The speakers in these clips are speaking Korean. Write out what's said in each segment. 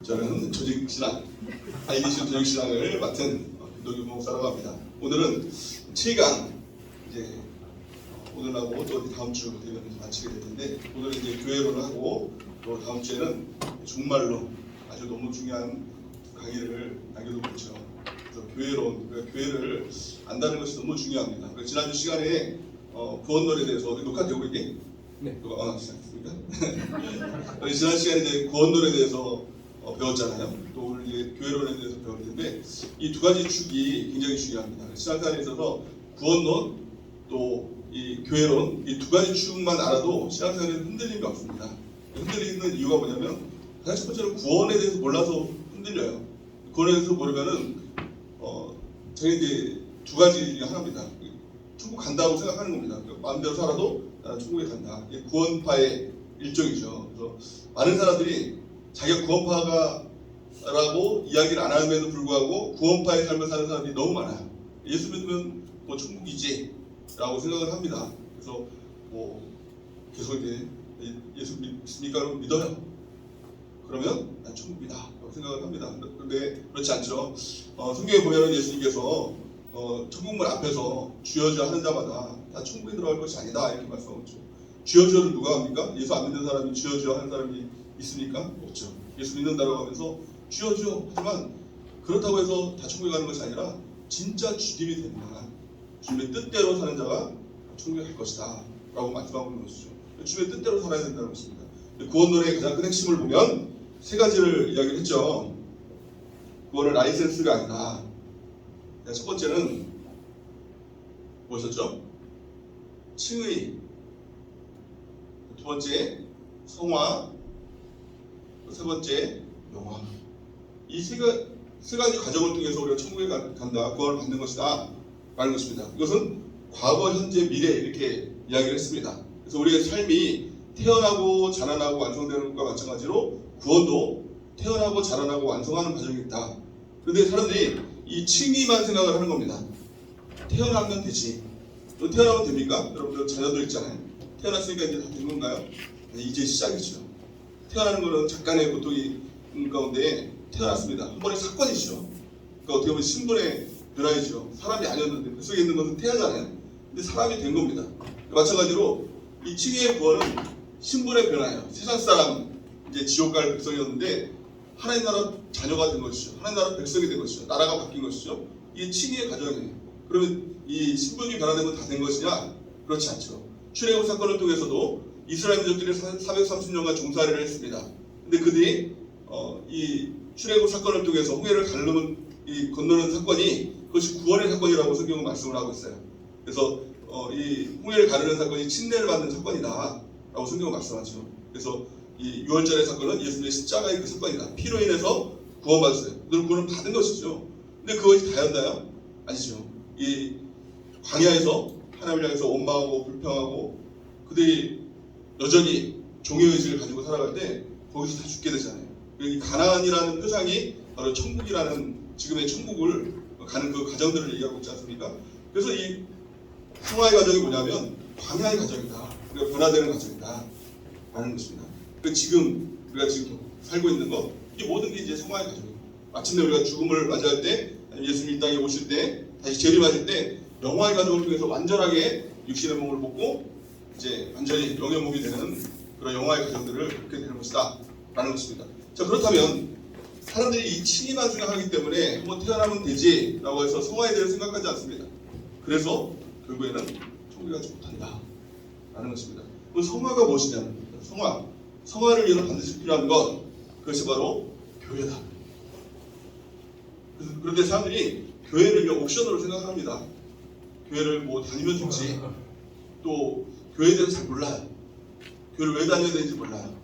저는 조직신앙, IDC 조직신앙을 맡은 김동규 목사라고 합니다. 오늘은 7강 이제 오늘하고 또 다음 주 되면 마치게 되는데, 오늘은 이제 교회론을 하고 또 다음 주에는 정말로 아주 너무 중요한 강의를 남겨두고 있죠. 그래서 교회론, 그러니까 교회를 안다는 것이 너무 중요합니다. 그러니까 지난주 시간에 구원론에 대해서 녹화되고 있니? 네. 시작했습니까? 지난 시간에 이제 구원론에 대해서 배웠잖아요. 또 오늘 이제 교회론에 대해서 배웠는데, 이 두 가지 축이 굉장히 중요합니다. 신앙생활에 있어서 구원론 또 이 교회론, 이 두 가지 축만 알아도 신앙생활에는 흔들림이 없습니다. 흔들리는 이유가 뭐냐면, 가장 첫 번째로 구원에 대해서 몰라서 흔들려요. 구원에 대해서 모르면은 저희 이제 두 가지 중에 하나입니다. 천국 간다고 생각하는 겁니다. 마음대로 살아도 나는 천국에 간다. 이게 구원파의 일종이죠. 그래서 많은 사람들이 자기가 구원파라고 이야기를 안 함에도 불구하고 구원파의 삶을 사는 사람들이 너무 많아요. 예수 믿으면 뭐 천국이지 라고 생각을 합니다. 그래서 뭐 계속 이제 예수 믿습니까? 그럼 믿어요. 그러면 난 천국이다 라고 생각을 합니다. 그런데 그렇지 않죠. 성경에 보면 예수님께서 천국문 앞에서 주여주여 하는 자마다 다 천국에 들어갈 것이 아니다 이렇게 말씀하죠. 주여주여를 누가 합니까? 예수 안 믿는 사람이 주여주여 하는 사람이 있습니까? 없죠. 예수 믿는다라고 하면서 주여주여 하지만 그렇다고 해서 다 천국에 가는 것이 아니라 진짜 주님이 되면 주님의 뜻대로 사는 자가 천국에 갈 것이다 라고 말씀하고 있는 것이죠. 주님의 뜻대로 살아야 된다는 것입니다. 구원론의 가장 큰 핵심을 보면 세 가지를 이야기를 했죠. 구원은 라이센스가 아니다. 첫 번째는 무엇이었죠? 칭의. 두 번째 성화. 세 번째 영화. 이 세 가지 과정을 통해서 우리가 천국에 간다, 구원을 받는 것이다 라는 것입니다. 이것은 과거, 현재, 미래 이렇게 이야기를 했습니다. 그래서 우리의 삶이 태어나고 자라나고 완성되는 것과 마찬가지로 구원도 태어나고 자라나고 완성하는 과정이 있다. 그런데 사람들이 이 칭의만 생각을 하는 겁니다. 태어나면 되지. 또 태어나면 됩니까? 여러분들 자녀들 있잖아요. 태어났으니까 이제 다 된 건가요? 이제 시작이죠. 태어나는 것은 잠깐의 고통이 가운데 태어났습니다. 한 번의 사건이죠. 그러니까 어떻게 보면 신분의 변화이죠. 사람이 아니었는데 뱃속에 있는 것은 태아잖아요. 근데 사람이 된 겁니다. 마찬가지로 이 칭의의 구원은 신분의 변화예요. 세상 사람 이제 지옥 갈 백성이었는데 하나님 나라 자녀가 된 것이죠. 하나님 나라 백성이 된 것이죠. 나라가 바뀐 것이죠. 이게 칭의의 과정이에요. 그러면 이 신분이 변화된 건 다 된 것이냐? 그렇지 않죠. 출애굽 사건을 통해서도 이스라엘 민족들이 430년간 종살이를 했습니다. 근데 그들이 이 출애굽 사건을 통해서 홍해를 건너는 사건이 그것이 구원의 사건이라고 성경은 말씀을 하고 있어요. 그래서 이 홍해를 가르는 사건이 침례를 받는 사건이다 라고 성경은 말씀하죠. 그래서 이 6월절의 사건은 예수님의 십자가의 그 사건이다. 피로 인해서 구원받았어요. 늘 구원을 받은 것이죠. 근데 그것이 다였나요? 아니죠. 이 광야에서 하나님을 향해서 원망하고 불평하고 그들이 여전히 종의 의지를 가지고 살아갈 때 거기서 다 죽게 되잖아요. 이 가나안이라는 표상이 바로 천국이라는 지금의 천국을 가는 그 과정들을 얘기하고 있지 않습니까? 그래서 이 성화의 과정이 뭐냐면 광야의 과정이다. 우리가 변화되는 과정이다 라는 것입니다. 지금 우리가 지금 살고 있는 것, 이 모든 게 이제 성화의 과정이에요. 마침내 우리가 죽음을 맞이할 때, 예수님 이 땅에 오실 때, 다시 재림하실 때 영화의 과정을 통해서 완전하게 육신의 몸을 벗고 이제 완전히 영의 몸이 되는 그런 영화의 과정들을 겪게 되는 것이다 라는 것입니다. 자, 그렇다면 사람들이 이 칭의만 생각하기 때문에 한번 태어나면 되지 라고 해서 성화에 대해 생각하지 않습니다. 그래서 결국에는 천국에 가지 못한다 라는 것입니다. 그럼 성화가 무엇이냐는 겁니다. 성화를 위해서 반드시 필요한 것, 그것이 바로 교회다. 그런데 사람들이 교회를 옵션으로 생각합니다. 교회를 뭐 다니면 좋지. 또 교회에 대해서 잘 몰라요. 교회를 왜 다녀야 되는지 몰라요.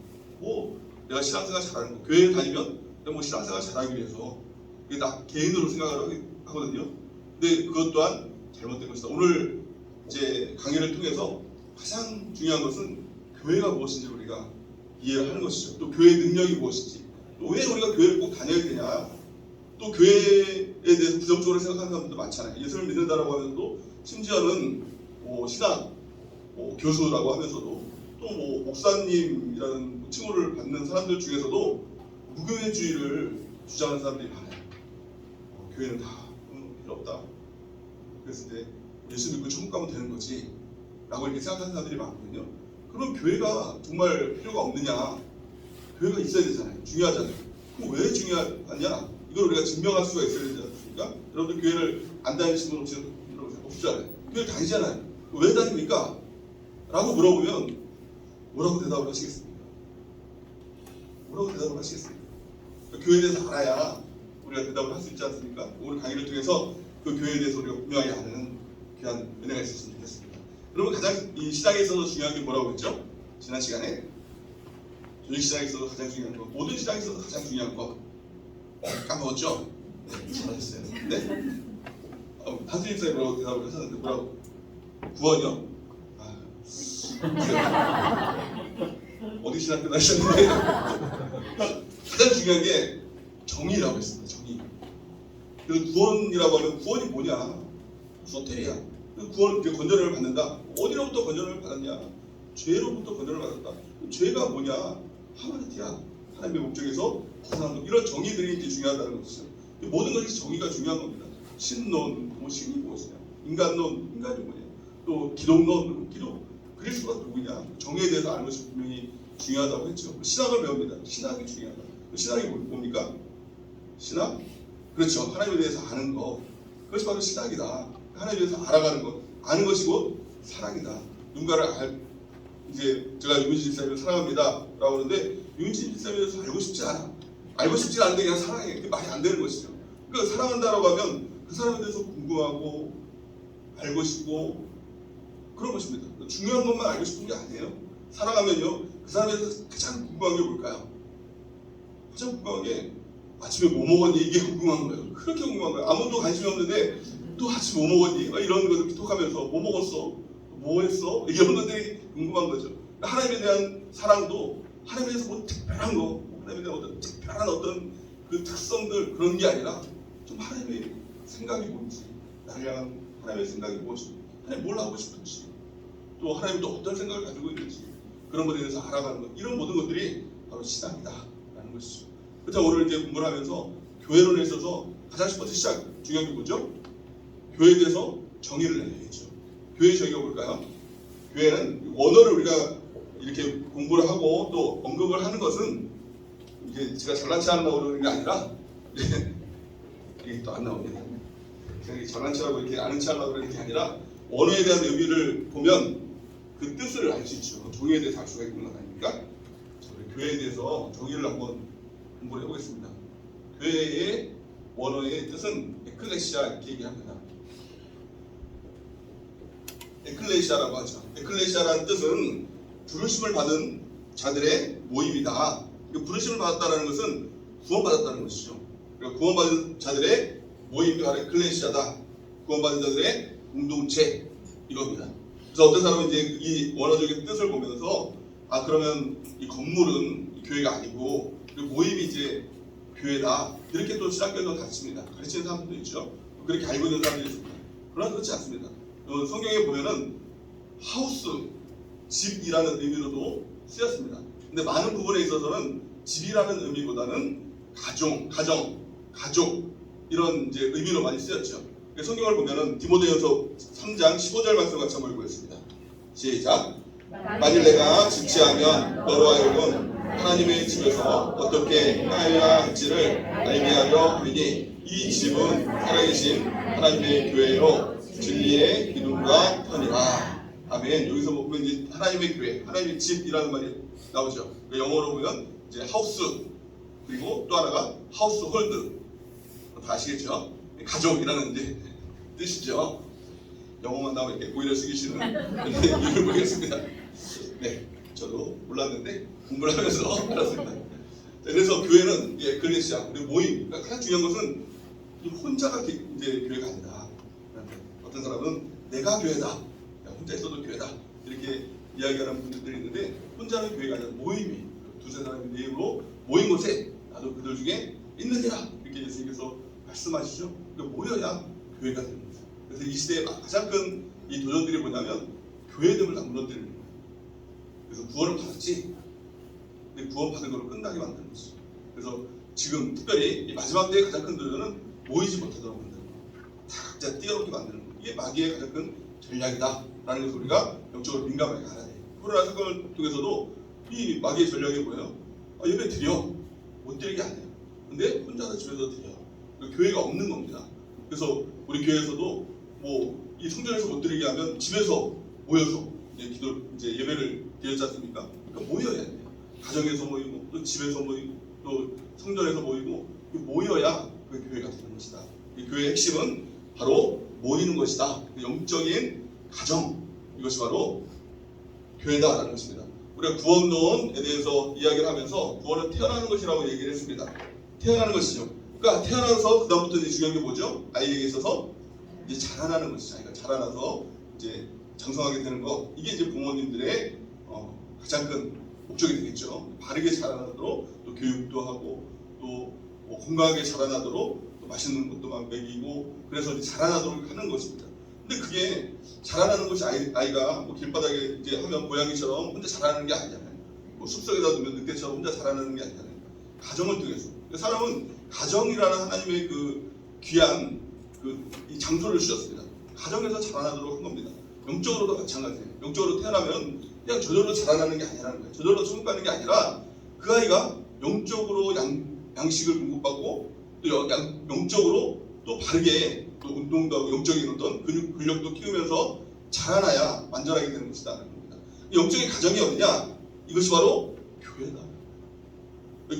뭐 내가 신앙생활 잘하는 거, 교회에 다니면 내가 뭐 신앙생활 잘하기 위해서 이게 다 개인으로 생각을 하거든요. 근데 그것 또한 잘못된 것이다. 오늘 이제 강의를 통해서 가장 중요한 것은 교회가 무엇인지 우리가 이해를 하는 것이죠. 또 교회의 능력이 무엇인지, 또 왜 우리가 교회를 꼭 다녀야 되냐. 또 교회에 대해서 부정적으로 생각하는 사람들도 많잖아요. 예수를 믿는다라고 하면서도 심지어는 신학 교수라고 하면서도 또 목사님이라는 칭호를 받는 사람들 중에서도 무교회주의를 주장하는 사람들이 많아요. 교회는 다 필요 없다. 그랬을 때 예수 믿고 천국 가면 되는 거지 라고 이렇게 생각하는 사람들이 많거든요. 그럼 교회가 정말 필요가 없느냐? 교회가 있어야 되잖아요. 중요하잖아요. 그럼 왜 중요하냐? 이걸 우리가 증명할 수가 있어야 되지 않습니까? 여러분들 교회를 안 다니시는 분 없잖아요. 교회 다니잖아요. 왜 다닙니까? 라고 물어보면 뭐라고 대답을 하시겠습니까? 뭐라고 대답을 하시겠습니까? 교회에 대해서 알아야 우리가 대답을 할 수 있지 않습니까? 오늘 강의를 통해서 그 교회에 대해서 우리가 분명히 아는 귀한 은혜가 있었으면 좋겠습니다. 여러분 가장 이 시장에 있어서 중요한 게 뭐라고 했죠? 지난 시간에 주식시장에 있어서 가장 중요한 거, 모든 시장에 있어서 가장 중요한 거 까먹었죠? 네, 잘하셨어요. 네? 한수님 선생님 뭐라고 대답을 하셨는데 뭐라고? 구원이요? 어디 신학 끝나셨는데 가장 중요한 게 정의라고 했습니다. 정의. 그 구원이라고 하면 구원이 뭐냐? 소테리야. 구원, 건전을 받는다. 어디로부터 건전을 받았냐? 죄로부터 건전을 받았다. 죄가 뭐냐? 하마르티야. 하나님의 목적에서 벗어나는 이런 정의들이 이제 중요하다는 것이죠. 모든 것이 정의가 중요한 겁니다. 신론, 신이 무엇이냐? 인간론, 인간이 뭐냐? 또 기독론, 기독. 그리스도가 누구냐? 정의에 대해서 아는 것이 분명히 중요하다고 했죠. 신학을 배웁니다. 신학이 중요하다. 신학이 뭡니까? 신학? 그렇죠. 하나님에 대해서 아는 거. 그것이 바로 신학이다. 하나님에 대해서 알아가는 것. 아는 것이 곧 사랑이다. 누군가를 이제 제가 유민진 집사님을 사랑합니다. 라고 하는데 유민진 집사님에 대해서 알고 싶지 않아. 알고 싶지 않은데 그냥 사랑해. 그게 말이 안 되는 것이죠. 그러니까 사랑한다라고 하면 그 사람에 대해서 궁금하고 알고 싶고 그런 것입니다. 중요한 것만 알고 싶은 게 아니에요. 사랑하면요. 그 사람에 대해서 가장 궁금한 게 뭘까요? 가장 궁금한 게 아침에 뭐 먹었니? 이게 궁금한 거예요. 그렇게 궁금한 거예요. 아무도 관심이 없는데 또 아침에 뭐 먹었니? 이런 것을 톡하면서 뭐 먹었어? 뭐 했어? 이런 것들이 궁금한 거죠. 하나님에 대한 사랑도 하나님에 대해서 뭐 특별한 거, 하나님에 대한 어떤 특별한 어떤 그 특성들 그런 게 아니라 좀 하나님의 생각이 뭔지, 나를 향한 하나님의 생각이 무엇인지, 하나님 뭘 하고 싶은지, 또 하나님이 또 어떤 생각을 가지고 있는지 그런 것에 대해서 알아가는 것, 이런 모든 것들이 바로 신앙이다라는 것이죠. 그래서 오늘 이렇게 공부를 하면서 교회론에 있어서 가장 첫 번째 시작 중요한 게 뭐죠? 교회에 대해서 정의를 내야겠죠. 교회의 정의가 뭘까요? 교회는 원어를 우리가 이렇게 공부를 하고 또 언급을 하는 것은 이게 제가 잘난 체 하려고 그러는 게 아니라 이게 또 안 나옵니다. 제가 잘난 체하고 이렇게 아는 체 하려고 그러는 게 아니라 원어에 대한 의미를 보면 그 뜻을 알 수 있죠. 정의에 대해서 알 수가 있는 것 아닙니까? 우리 교회에 대해서 정의를 한번 공부를 해보겠습니다. 교회의 원어의 뜻은 에클레시아 이렇게 얘기합니다. 에클레시아라고 하죠. 에클레시아라는 뜻은 부르심을 받은 자들의 모임이다. 부르심을 받았다는 것은 구원받았다는 것이죠. 그러니까 구원받은 자들의 모임이 바로 에클레시아다. 구원받은 자들의 공동체 이겁니다. 그래서 어떤 사람은 이제 이 원어적인 뜻을 보면서 그러면 이 건물은 교회가 아니고 모임이 이제 교회다. 이렇게 또 신학교에서 가르칩니다. 가르치는 사람들도 있죠. 그렇게 알고 있는 사람들이 있습니다. 그러나 그렇지 않습니다. 성경에 보면은 하우스, 집이라는 의미로도 쓰였습니다. 근데 많은 부분에 있어서는 집이라는 의미보다는 가족 이런 이제 의미로 많이 쓰였죠. 성경을 보면은 디모데전서 3장 15절 말씀을 같이 한번 읽겠습니다. 시작. 만일 내가 지체하면 너로 하여금 하나님의 집에서 어떻게 행하여야 할지를 알게 하려 하리니 이 집은 살아계신 하나님의 교회요 진리의 기둥과 터니라. 아멘. 여기서 보면 이제 하나님의 교회, 하나님의 집이라는 말이 나오죠. 영어로 보면 이제 하우스, 그리고 또 하나가 하우스 홀드. 다 아시겠죠? 가족이라는 이제 뜻이죠. 영어만 나오면 이렇게 고의를 쓰기시는 이유를 모르겠습니다. 네, 저도 몰랐는데 공부를 하면서 알았습니다. 그래서 교회는 에클레시아, 우리 모임. 그러니까 가장 중요한 것은 혼자가 이제 교회가 아니다. 어떤 사람은 내가 교회다, 혼자 있어도 교회다 이렇게 이야기하는 분들이 있는데 혼자는 교회가 아니라 모임이 두세 사람의 내 힘으로 모인 곳에 나도 그들 중에 있느니라 이렇게 예수님께서 말씀하시죠. 그러니까 모여야 교회가 되는 거죠. 그래서 이 시대의 가장 큰 이 도전들이 뭐냐면 교회됨을 다 무너뜨리는 거예요. 그래서 구원을 받았지, 근데 구원 받은 걸로 끝나게 만드는 거죠. 그래서 지금 특별히 이 마지막 때의 가장 큰 도전은 모이지 못하도록 만드는 거, 다 각자 뛰어넘게 만드는 거. 이게 마귀의 가장 큰 전략이다라는 것을 우리가 영적으로 민감하게 알아야 돼요. 코로나 사건을 통해서도 이 마귀의 전략이 뭐예요? 예배 드려. 못 드리게 안 해요. 근데 혼자서 집에서 드려. 교회가 없는 겁니다. 그래서 우리 교회에서도 뭐 이 성전에서 못 드리게 하면 집에서 모여서 이제 예배를 드렸지 않습니까? 그러니까 모여야 돼요. 가정에서 모이고 또 집에서 모이고 또 성전에서 모이고 모여야 그 교회가 되는 것이다. 이 교회의 핵심은 바로 모이는 것이다. 영적인 가정, 이것이 바로 교회다라는 것입니다. 우리가 구원론에 대해서 이야기를 하면서 구원은 태어나는 것이라고 얘기를 했습니다. 태어나는 것이죠. 그러니까 태어나서 그다음부터 이제 중요한 게 뭐죠? 아이에게 있어서 이제 자라나는 것이죠. 아이가 자라나서 이제 장성하게 되는 것. 이게 이제 부모님들의 가장 큰 목적이 되겠죠. 바르게 자라나도록 또 교육도 하고 또 뭐 건강하게 자라나도록 또 맛있는 것도 막 먹이고 그래서 이제 자라나도록 하는 것입니다. 근데 그게 자라나는 것이 아이가 뭐 길바닥에 이제 하면 고양이처럼 혼자 자라나는 게 아니잖아요. 뭐 숲속에다 두면 늑대처럼 혼자 자라나는 게 아니잖아요. 가정을 통해서. 사람은 가정이라는 하나님의 그 귀한 이 장소를 주셨습니다. 가정에서 자라나도록 한 겁니다. 영적으로도 마찬가지예요. 영적으로 태어나면 그냥 저절로 자라나는 게 아니라는 거예요. 저절로 천국 가는 게 아니라 그 아이가 영적으로 양식을 공급받고 또 영적으로 또 바르게 또 운동도 하고 영적인 어떤 근력도 키우면서 자라나야 완전하게 되는 것이다. 겁니다. 영적인 가정이 어디냐? 이것이 바로 교회다.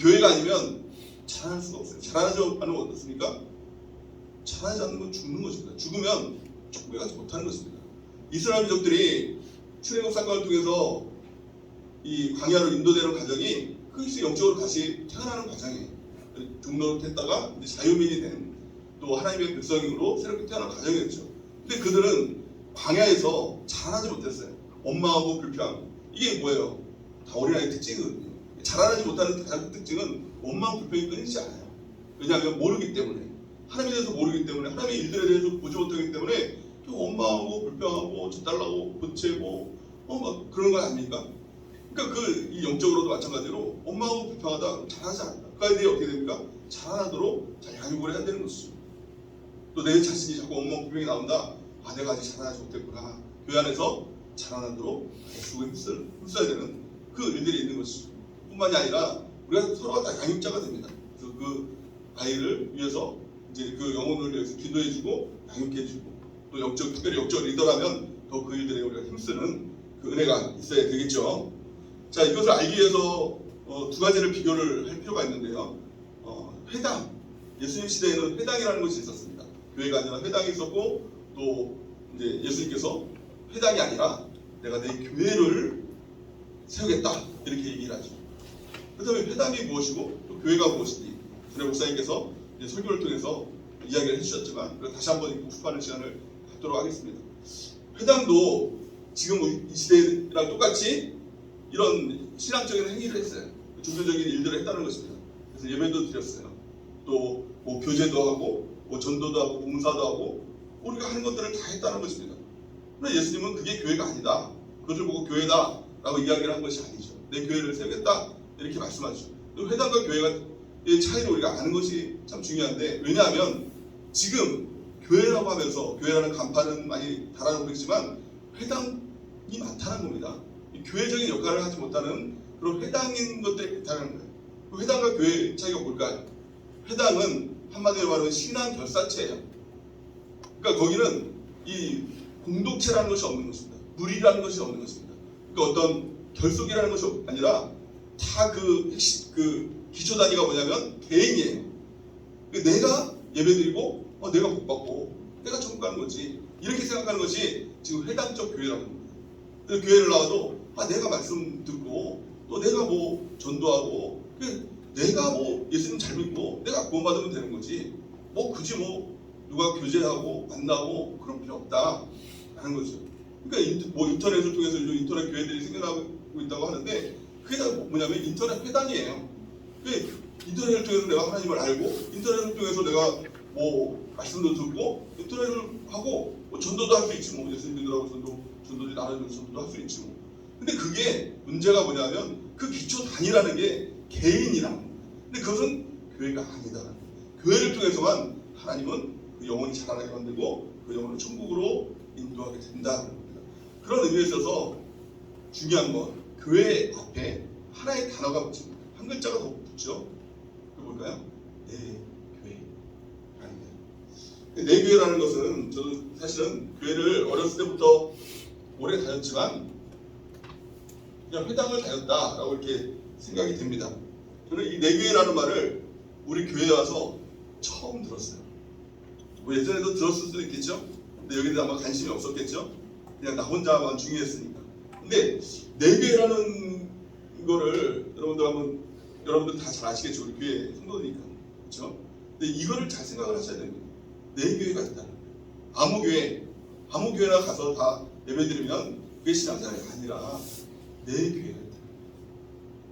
교회가 아니면 자라날 수가 없어요. 자라나지 않는 건 어떻습니까? 자라나지 않는 건 죽는 것입니다. 죽으면 천국에 가지 못하는 것입니다. 이스라엘 민족들이 출애굽 사건을 통해서 이 광야로 인도되는 과정이 그것이 영적으로 다시 태어나는 과정이에요. 종로로 했다가 이제 자유민이 된 또 하나님의 백성으로 새롭게 태어난 과정이었죠. 근데 그들은 광야에서 자라나지 못했어요. 원망하고 불평하고. 이게 뭐예요? 다 어린아이의 특징이거든요. 자라나지 못하는 가장 큰 특징은 원망 불평이 끊이지 않아요. 왜냐하면 모르기 때문에, 하나님에 대해서 모르기 때문에, 하나님의 일들에 대해서 보지 못하기 때문에 원망하고 불평하고 져달라고 보채고 막 그런 거 아닙니까? 그러니까 이 영적으로도 마찬가지로 원망하고 불평하다 자라나지 않는다. 그 아이들이 어떻게 됩니까? 자라나도록 잘 양육을 해야 되는 것이죠. 또 내 자신이 자꾸 원망 불평이 나온다. 내가 아직 자라나지 못했구나. 교회 안에서 자라나도록 애쓰고 힘써야 되는 그 일들이 있는 것이죠. 뿐만이 아니라 우리가 서로가 다 양육자가 됩니다. 그래서 그 아이를 위해서 이제 그 영혼을 위해서 기도해주고 양육해주고 또 특별히 영적 리더라면 더 그 일들에 우리가 힘쓰는 그 은혜가 있어야 되겠죠. 자, 이것을 알기 위해서 두 가지를 비교를 할 필요가 있는데요. 회당, 예수님 시대에는 회당이라는 것이 있었습니다. 교회가 아니라 회당이 있었고 또 이제 예수님께서 회당이 아니라 내가 내 교회를 세우겠다 이렇게 얘기를 하죠. 그렇다면 회당이 무엇이고 또 교회가 무엇인지 전에 목사님께서 설교를 통해서 이야기를 해주셨지만 다시 한번 복습하는 시간을 갖도록 하겠습니다. 회당도 지금 이 시대랑 똑같이 이런 신앙적인 행위를 했어요. 종교적인 일들을 했다는 것입니다. 그래서 예배도 드렸어요. 또 뭐 교제도 하고 뭐 전도도 하고 봉사도 하고 우리가 하는 것들을 다 했다는 것입니다. 그런데 예수님은 그게 교회가 아니다. 그것을 보고 교회다 라고 이야기를 한 것이 아니죠. 내 교회를 세우겠다 이렇게 말씀하시죠. 회당과 교회의 차이를 우리가 아는 것이 참 중요한데, 왜냐하면 지금 교회라고 하면서 교회라는 간판은 많이 달아놓고 있지만 회당이 많다는 겁니다. 교회적인 역할을 하지 못하는 그런 회당인 것들이 있다는 거예요. 그 회당과 교회의 차이가 뭘까요? 회당은 한마디로 말하면 신앙 결사체예요. 그러니까 거기는 이 공동체라는 것이 없는 것입니다. 무리라는 것이 없는 것입니다. 그러니까 어떤 결속이라는 것이 아니라 다 그 기초 단위가 뭐냐면 개인이에요. 내가 예배드리고 내가 복받고 내가 천국 가는 거지, 이렇게 생각하는 것이 지금 회당적 교회라는 겁니다. 그래서 교회를 나와도 내가 말씀 듣고 또 내가 뭐 전도하고 내가 뭐 예수님 잘 믿고 내가 구원받으면 되는 거지 뭐 굳이 뭐 누가 교제하고 만나고 그런 필요 없다 하는 거죠. 그러니까 뭐 인터넷을 통해서 요즘 인터넷 교회들이 생겨나고 있다고 하는데 그게 다 뭐냐면 인터넷 회당이에요. 인터넷을 통해서 내가 하나님을 알고 인터넷을 통해서 내가 뭐 말씀도 듣고 인터넷을 하고 뭐 전도도 할 수 있지, 뭐 예수님 믿으라고 전도지 나눠주는 전도도 할 수 있지 뭐. 근데 그게 문제가 뭐냐면 그 기초 단위라는 게 개인이랑 근데 그것은 교회가 아니다. 교회를 통해서만 하나님은 그 영혼이 자라나게 만들고 그 영혼을 천국으로 인도하게 된다. 그런 의미에 있어서 중요한 건 교회 앞에 하나의 단어가 붙습니다. 한 글자가 더 붙죠. 그 뭘까요? 내 교회라는 거예요. 내 교회라는 것은 저는 사실은 교회를 어렸을 때부터 오래 다녔지만 그냥 회당을 다녔다라고 이렇게 생각이 됩니다. 저는 이 내 교회라는 말을 우리 교회에 와서 처음 들었어요. 뭐 예전에도 들었을 수도 있겠죠. 근데 여기는 아마 관심이 없었겠죠. 그냥 나 혼자만 중요했으니까. 근데 내 교회라는 거를 여러분들 다 잘 아시겠죠. 우리 교회 성도니까. 그렇죠? 근데 이거를 잘 생각을 하셔야 됩니다. 내 교회가 있다. 아무 교회나 가서 다 예배드리면 그게 신앙생활이 아니라 내 교회가 있다.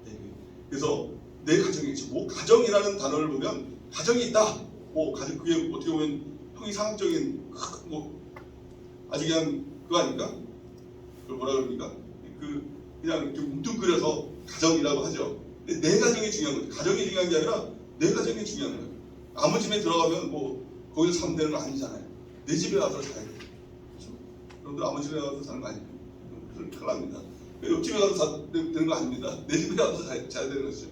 내 교회. 그래서 내 가정이 있죠. 뭐 가정이라는 단어를 보면 가정이 있다. 뭐 가정 그게 어떻게 보면 형이상학적인 뭐 아주 그냥 그거 아닙니까? 그걸 뭐라 그럽니까? 그냥 이렇게 뭉뚱그려서 가정이라고 하죠. 근데 내 가정이 중요한 거죠. 가정이 중요한 게 아니라 내 가정이 중요한 거예요. 아무 집에 들어가면 뭐 거기서 사면 되는 거 아니잖아요. 내 집에 와서 자야 돼요. 그렇죠? 여러분들 아무 집에 와서 사는 거 아니에요. 큰일 납니다. 옆집에 가서 되는 거 아닙니다. 내 집에 와서 자야 되는 것이죠.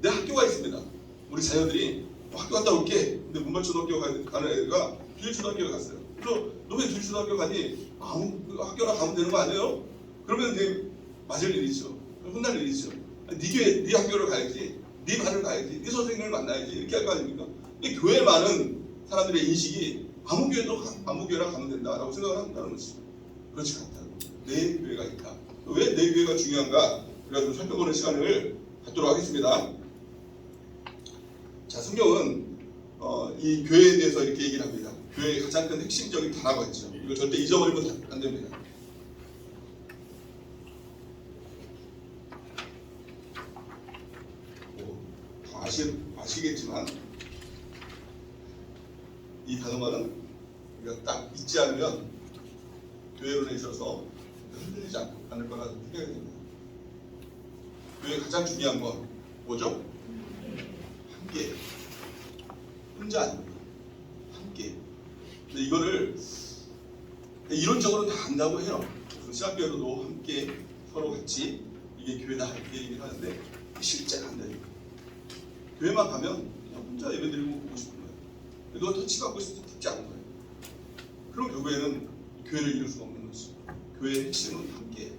내 학교가 있습니다. 우리 자녀들이 학교 갔다 올게. 근데 문발초등학교 가는 애가 비일초등학교에 갔어요. 그래서 너 왜 비일초등학교 가니? 아무 학교나 가면 되는 거 아니에요? 그러면 이제 맞을 일이죠. 혼날 일이죠. 네 학교를 가야지, 네 반을 가야지, 네 선생님을 만나야지 이렇게 할 거 아닙니까? 이 교회 많은 사람들의 인식이 아무 교회나 가면 된다라고 생각을 한다는 것이죠. 그렇지 않다는 거죠. 내 교회가 있다. 왜 내 교회가 중요한가? 우리가 좀 살펴보는 시간을 갖도록 하겠습니다. 자, 성경은 이 교회에 대해서 이렇게 얘기를 합니다. 교회의 가장 큰 핵심적인 단어가 있죠. 이거 절대 잊어버리면 안 됩니다. 아시겠지만 이 단어만은 우리가 딱 잊지 않으면 교회론에 있어서 흔들리지 않을 거라 생각이 됩니다. 교회의 가장 중요한 건 뭐죠? 함께. 혼자 아닙니다. 함께. 근데 이거를 이론적으로 다 안다고 해요. 그래서 신학교로도 함께 서로 같이 이게 교회다 이렇게 얘기를 하는데 실제는 안 돼요. 교회만 가면 그냥 혼자 예배드리고 보고 싶은 거예요. 누가 터치받고 싶지 않은 거예요. 그럼 결국에는 교회를 이룰 수가 없는 것이죠. 교회의 핵심은 함께.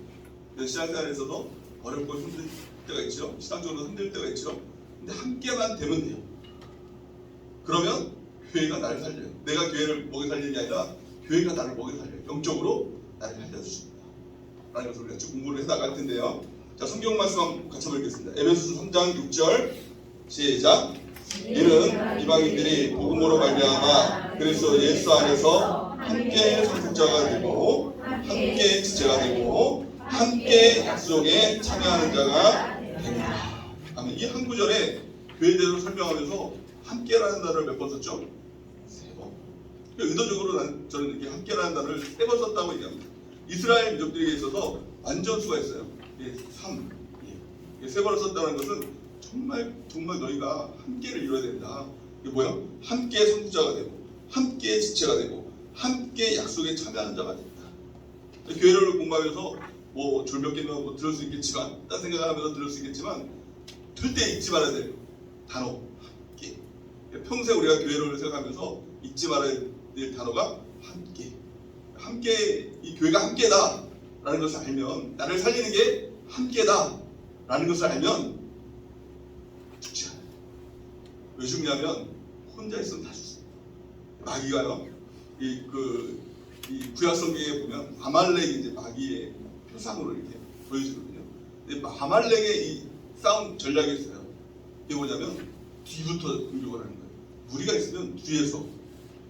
신앙생활에서도 어렵고 힘들 때가 있죠. 신앙적으로 힘들 때가 있죠. 근데 함께만 되면 돼요. 그러면 교회가 나를 살려요. 내가 교회를 먹여 살리는 게 아니라 교회가 나를 먹여 살려요. 영적으로 나를 살려주십니다. 라는 것을 우리가 쭉 공부를 해나갈 텐데요. 자, 성경 말씀 같이 읽겠습니다. 에베소서 3장 6절 시작. 이는 이방인들이 복음으로 말미암아 그리스도 예수 안에서 함께 상속자가 되고 함께 지체가 되고 함께 약속에 참여하는 자가 됩니다. 아멘. 이 한 구절에 교회에 대해서 설명하면서 함께라는 단어를 몇 번 썼죠? 3번. 의도적으로 저는 이렇게 함께라는 단어를 3번 썼다고 얘기합니다. 이스라엘 민족들에게 있어서 완전수가 있어요. 3. 3번을 썼다는 것은 정말 너희가 함께를 이뤄야 된다. 이게 뭐야? 함께 선구자가 되고 함께 지체가 되고 함께 약속에 참여하는 자가 된다. 교회를 공부하면서 뭐 졸몇 개는 뭐 들을 수 있겠지만 딴 생각을 하면서 들을 수 있겠지만 절대 잊지 말아야 될 단어 함께. 평생 우리가 교회를 생각하면서 잊지 말아야 될 단어가 함께. 함께 이 교회가 함께다 라는 것을 알면 나를 살리는 게 함께다 라는 것을 알면 죽지 않아요. 왜 죽냐면 혼자 있으면 다 죽습니다. 마귀가요. 이 구약 성경에 보면 아말렉이 이제 마귀의 표상으로 이렇게 보여주거든요. 근데 아말렉의 이 싸움 전략이 있어요. 이게 뭐냐면 뒤부터 공격을 하는 거예요. 무리가 있으면 뒤에서,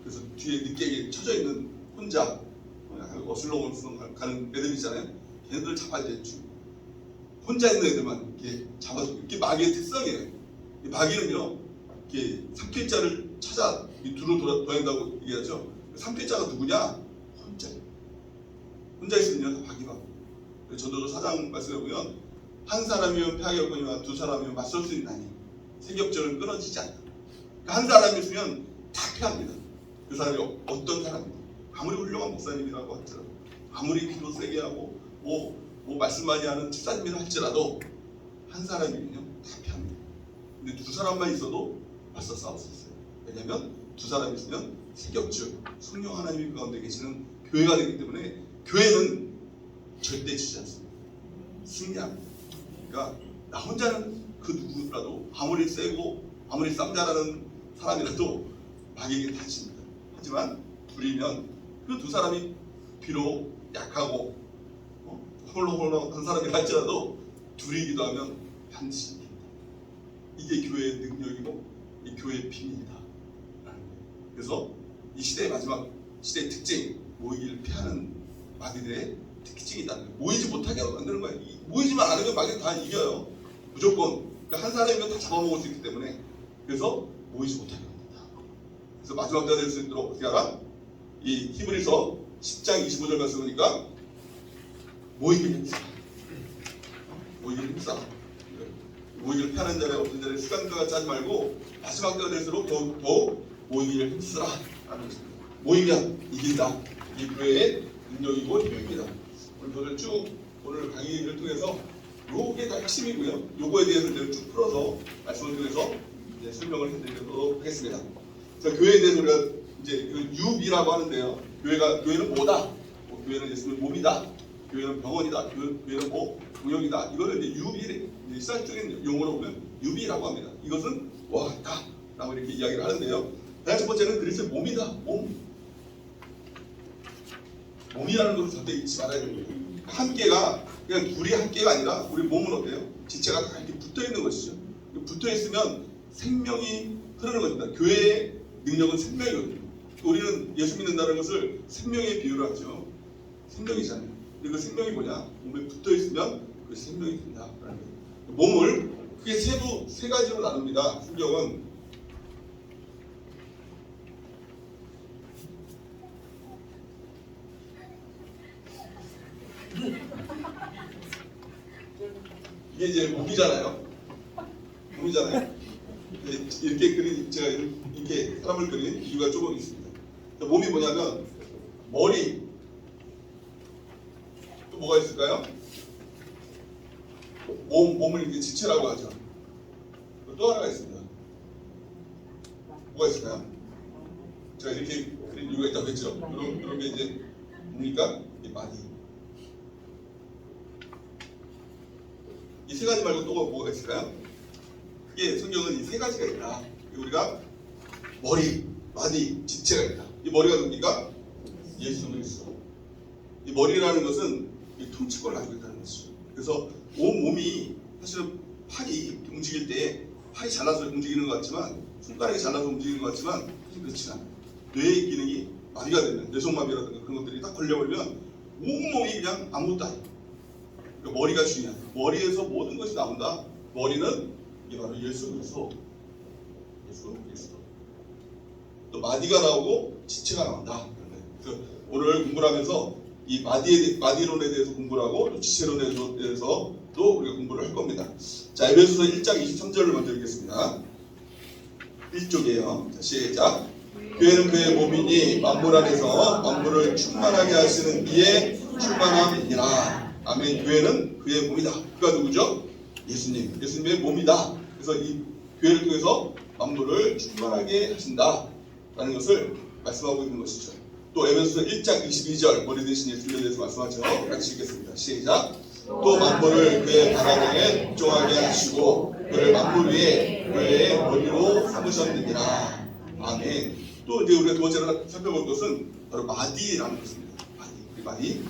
그래서 뒤에 늦게 쳐져 있는 혼자 어슬렁어슬렁 가는 애들 있잖아요. 걔네들 잡아야 돼. 혼자 있는 애들만 이렇게 잡아서 이게 마귀의 특성이에요. 마귀는요, 이렇게 삼킬자를 찾아 두루 도낸다고 얘기하죠. 삼킬자가 누구냐? 혼자 있으면요, 다 마귀가. 전도서 4장 말씀해 보면 한 사람이면 패하겠거니와 두 사람이면 맞설 수 있나니. 세겹절은 끊어지지 않는다. 그러니까 한 사람이 있으면 다 패합니다. 그 사람이 어떤 사람이든 아무리 훌륭한 목사님이라고 할지라도 아무리 기도 세게 하고 뭐 말씀 많이 하는 집사님이라 할지라도 한 사람이면요 다 패합니다. 근데 두 사람만 있어도 벌써 싸울 수 있어요. 왜냐하면 두 사람이 있으면 세겹줄 성령 하나님 가운데 계시는 교회가 되기 때문에 교회는 절대 지지 않습니다. 승리합니다. 그러니까 나 혼자는 그 누구라도 아무리 세고 아무리 쌈자라는 사람이라도 마귀에게 다칩니다. 하지만 둘이면 그 두 사람이 비록 약하고 홀렁홀렁한 사람이라 할지라도 둘이 기도하면 반드시 이긴다. 이게 교회의 능력이고 이 교회의 비밀이다. 그래서 이 시대의 마지막 시대의 특징, 모이기를 피하는 마귀들의 특징이다. 모이지 못하게 만드는 거예요. 모이지만 않으면 마귀는 다 이겨요. 무조건. 그러니까 한 사람이면 다 잡아먹을 수 있기 때문에. 그래서 모이지 못하게 만든다. 그래서 마지막 때가 될 수 있도록 어떻게 하라? 이 히브리서 10장 25절 말씀 보니까 모이기를 힘쓰라. 모이기를 힘쓰라. 모이기를 피하는 자리에 없는 자리에 시간과 짜지 말고 마지막 때가 될수록 더욱 모이기를 힘쓰라. 라는 것입니다. 모이면 이긴다. 이 교회의 능력이고 힘입니다. 오늘 쭉 오늘 강의를 통해서 요게 다 핵심이고요. 요거에 대해서 이제 쭉 풀어서 말씀을 통해서 이제 설명을 해드리도록 하겠습니다. 자, 교회에 대해서 우리가 이제 유비라고 하는데요. 교회는 뭐다? 교회는 예수님의 몸이다. 교회는 병원이다. 교회는 공역이다. 이거를 이제 유비, 시사적인 용어로 보면 유비라고 합니다. 이것은 같다라고 이렇게 이야기를 하는데요. 다른 첫 번째는 그리스도의 몸이다. 몸이라는 것을 절대 잊지 말아야 됩니다. 한 개가 그냥 둘이 한 개가 아니라 우리 몸은 어때요? 지체가 다 이렇게 붙어 있는 것이죠. 붙어 있으면 생명이 흐르는 것입니다. 교회의 능력은 생명이거든요. 우리는 예수 믿는다는 것을 생명에 비유를 하죠. 생명이잖아요. 근데 그 생명이 뭐냐? 몸에 붙어 있으면 그 생명이 된다. 몸을 크게 세 가지로 나눕니다. 성경은 이게 이제 몸이잖아요. 이렇게 제가 이렇게 사람을 그린 이유가 조금 있습니다. 몸이 뭐냐면 머리, 또 뭐가 있을까요? 몸을 이렇게 지체라고 하죠. 또 하나가 있습니다. 뭐가 있을까요? 제가 이렇게 그린 이유가 있다고 했죠. 그런 게 이제 뭡니까? 마디. 이 세 가지 말고 또 뭐가 있을까요? 그게 성경은 이 세 가지가 있다. 우리가 머리, 마디, 지체가 있다. 이 머리가 뭡니까? 예수 그리스도. 이 머리라는 것은 이 통치권을 가지고 있다는 것이죠. 그래서 온 몸이 사실은 팔이 움직일 때 팔이 잘라서 움직이는 것 같지만 손가락이 잘라서 움직이는 것 같지만 사실 그렇지 않아요. 뇌의 기능이 마비가 되면 뇌속마비라든가 그런 것들이 딱 걸려버리면 온몸이 그냥 아무것도 아니에요. 그러니까 머리가 중요하다. 머리에서 모든 것이 나온다. 머리는 이게 바로 예수 그리스도. 또 마디가 나오고 지체가 나온다. 그래서 오늘 공부를 하면서 이 마디론에 대해서 공부를 하고 또 지체론에 대해서 또 우리가 공부를 할 겁니다. 자, 에베소서 1장 23절을 먼저 읽겠습니다. 1쪽이에요. 자, 시작. 교회는 그의 몸이니 만물 안에서 만물을 충만하게 하시는 이의 충만함이니라. 아멘. 교회는 그의 몸이다. 그가 누구죠? 예수님의 몸이다. 그래서 이 교회를 통해서 만물을 충만하게 하신다 라는 것을 말씀하고 있는 것이죠. 또 에베소서 1장 22절 머리 대신 예수님에 대해서 말씀하죠. 같이 읽겠습니다. 시작. 또 만물을 그의 발 아래에 복종하게 하시고 그를 만물 위에 교회의 머리로 삼으셨느니라. 아멘. 또 이제 우리가 두 번째로 살펴볼 것은 바로 마디라는 것입니다. 마디,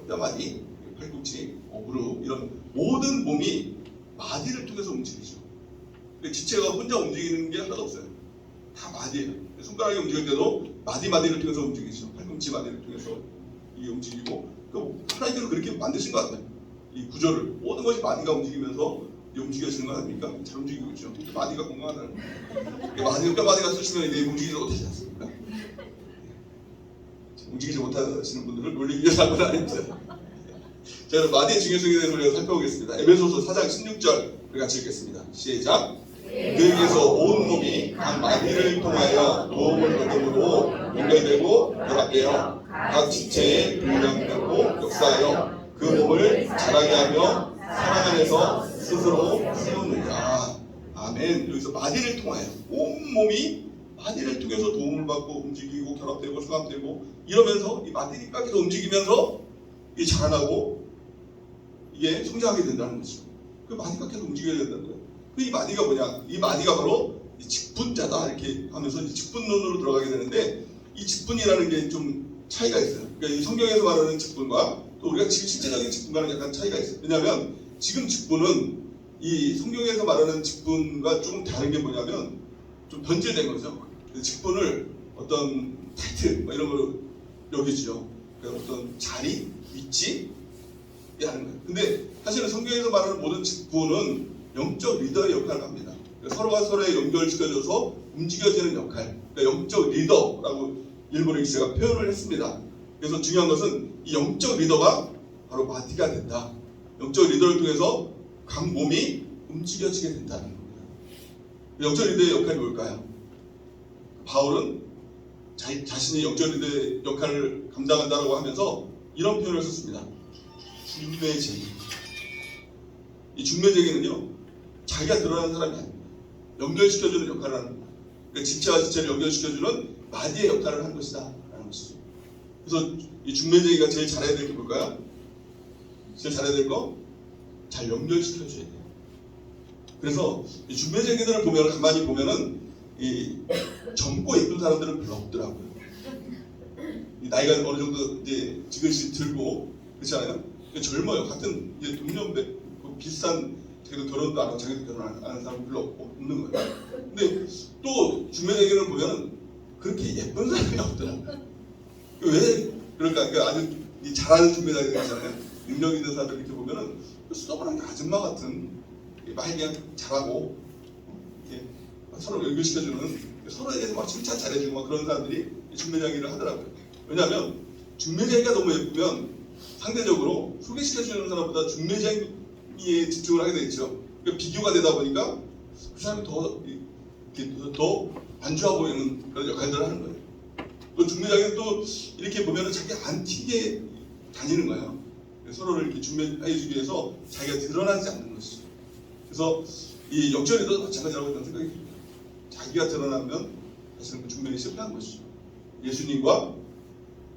뼈마디, 팔꿈치, 무릎 이런 모든 몸이 마디를 통해서 움직이죠. 지체가 혼자 움직이는 게 하나도 없어요. 다 마디예요. 손가락이 움직일 때도 마디를 통해서 움직이죠. 팔꿈치 마디를 통해서 이게 움직이고 하나님께서 그렇게 만드신 것 같아요. 이 구조를 모든 것이 마디가 움직이면서 움직여지는 거 아닙니까? 잘 움직이고 있죠. 마디가 건강하다는 거예요. 뼈마디가 쓰시면 이게 움직이지 못하지 않습니까? 움직이지 못하시는 분들을 놀리기 위해서 한 건 아닙니다. 자, 마디의 중요성에 대해서 우리가 살펴보겠습니다. 에베소서 4장 16절 우리 같이 읽겠습니다. 시작. 그에게서 온 몸이 각 마디를 통하여 도움을 얻음으로 연결되고 결합되어 각 지체에 분량되고 역사하여 그 몸을 자라게 하며 사랑 안에서 스스로 세우느니라. 아멘. 여기서 마디를 통하여 온 몸이 마디를 통해서 도움을 받고 움직이고 결합되고 수합되고 이러면서 이 마디가 계속 움직이면서 이게 자라나고 이게 성장하게 된다는 거죠. 그 마디가 계속 움직여야 된다는 거예요. 그 이 마디가 뭐냐? 이 마디가 바로 이 직분자다 이렇게 하면서 이 직분론으로 들어가게 되는데 이 직분이라는 게 좀 차이가 있어요. 그러니까 이 성경에서 말하는 직분과 또 우리가 지금 실제적인 직분과는 약간 차이가 있어요. 왜냐하면 지금 직분은 이 성경에서 말하는 직분과 조금 다른 게 뭐냐면 좀 변질된 거죠. 직분을 어떤 타이틀 뭐 이런 걸로 여기죠. 그러니까 어떤 자리, 위치 하는 거예요. 근데 사실은 성경에서 말하는 모든 직분은 영적 리더의 역할을 합니다. 그러니까 서로가 서로에 연결시켜줘서 움직여지는 역할. 그러니까 영적 리더라고 일본의 기자가 표현을 했습니다. 그래서 중요한 것은 이 영적 리더가 바로 마디가 된다. 영적 리더를 통해서 각 몸이 움직여지게 된다는 겁니다. 영적 리더의 역할이 뭘까요? 바울은 자신이 영적 리더의 역할을 감당한다고 하면서 이런 표현을 썼습니다. 중매제기. 이 중매제기는요, 자기가 드러나는 사람이 아닙니다. 연결시켜주는 역할을 하는 겁니다. 그러니까 지체와 지체를 연결시켜주는 마디의 역할을 한 것이다 라는 것이죠. 그래서 이 중매제기가 제일 잘해야 될 게 뭘까요? 제일 잘해야 될 거? 잘 연결시켜줘야 돼요. 그래서 이 중매제기들을 보면 가만히 보면은 이 젊고 예쁜 사람들은 별로 없더라고요. 이 나이가 어느 정도 이제 지글씩 들고 그렇지 않아요? 젊어요. 같은 동년배 비슷한 자기도 결혼도 안 하고 자기도 결혼 안 하는 사람 별로 없는 거예요. 근데 또 중매제기를 보면은 그렇게 예쁜 사람이 없더라고요. 왜 그럴까? 그러니까 아주 잘하는 중매제기들 있잖아요. 능력 있는 사람들 이렇게 보면은 수더분한 아줌마 같은 말 그냥 잘하고 이렇게 서로 연결시켜주는 서로에 대해서 막 칭찬 잘해주고 막 그런 사람들이 중매제기를 하더라고요. 왜냐하면 중매제기가 너무 예쁘면 상대적으로 소개시켜주는 사람보다 중매제기에 집중을 하게 되겠죠. 그러니까 비교가 되다 보니까 그 사람이 더 안좋아 보이는 그런 역할들을 하는 거예요. 또 중매제기는 또 이렇게 보면은 자기 안 튀게 다니는 거예요. 서로를 이렇게 중매해주기 위해서 자기가 드러나지 않는 것이죠. 그래서 이 영적 리더도 마찬가지라고 저는 생각이 듭니다. 자기가 드러나면 사실은 그 중매에 실패한 것이죠. 예수님과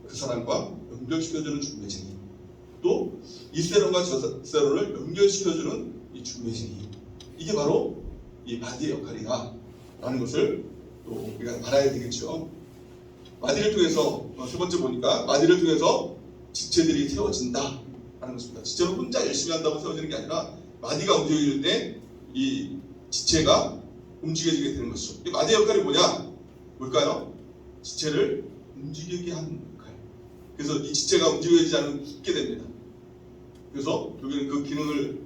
그 사람과 연결시켜주는 중매쟁이, 또 이세론과 저세론을 연결시켜주는 이 중매쟁이, 이게 바로 이 마디의 역할이다 라는 것을 또 우리가 알아야 되겠죠. 마디를 통해서 세 번째 보니까 마디를 통해서 지체들이 세워진다 라는 것입니다. 지체로 혼자 열심히 한다고 세워지는 게 아니라 마디가 움직여질 때 이 지체가 움직여지게 되는 것이죠. 이 마디의 역할이 뭘까요? 지체를 움직이게 하는 역할. 그래서 이 지체가 움직여지지 않으면 굳게 됩니다. 그래서 결국에는 그 기능을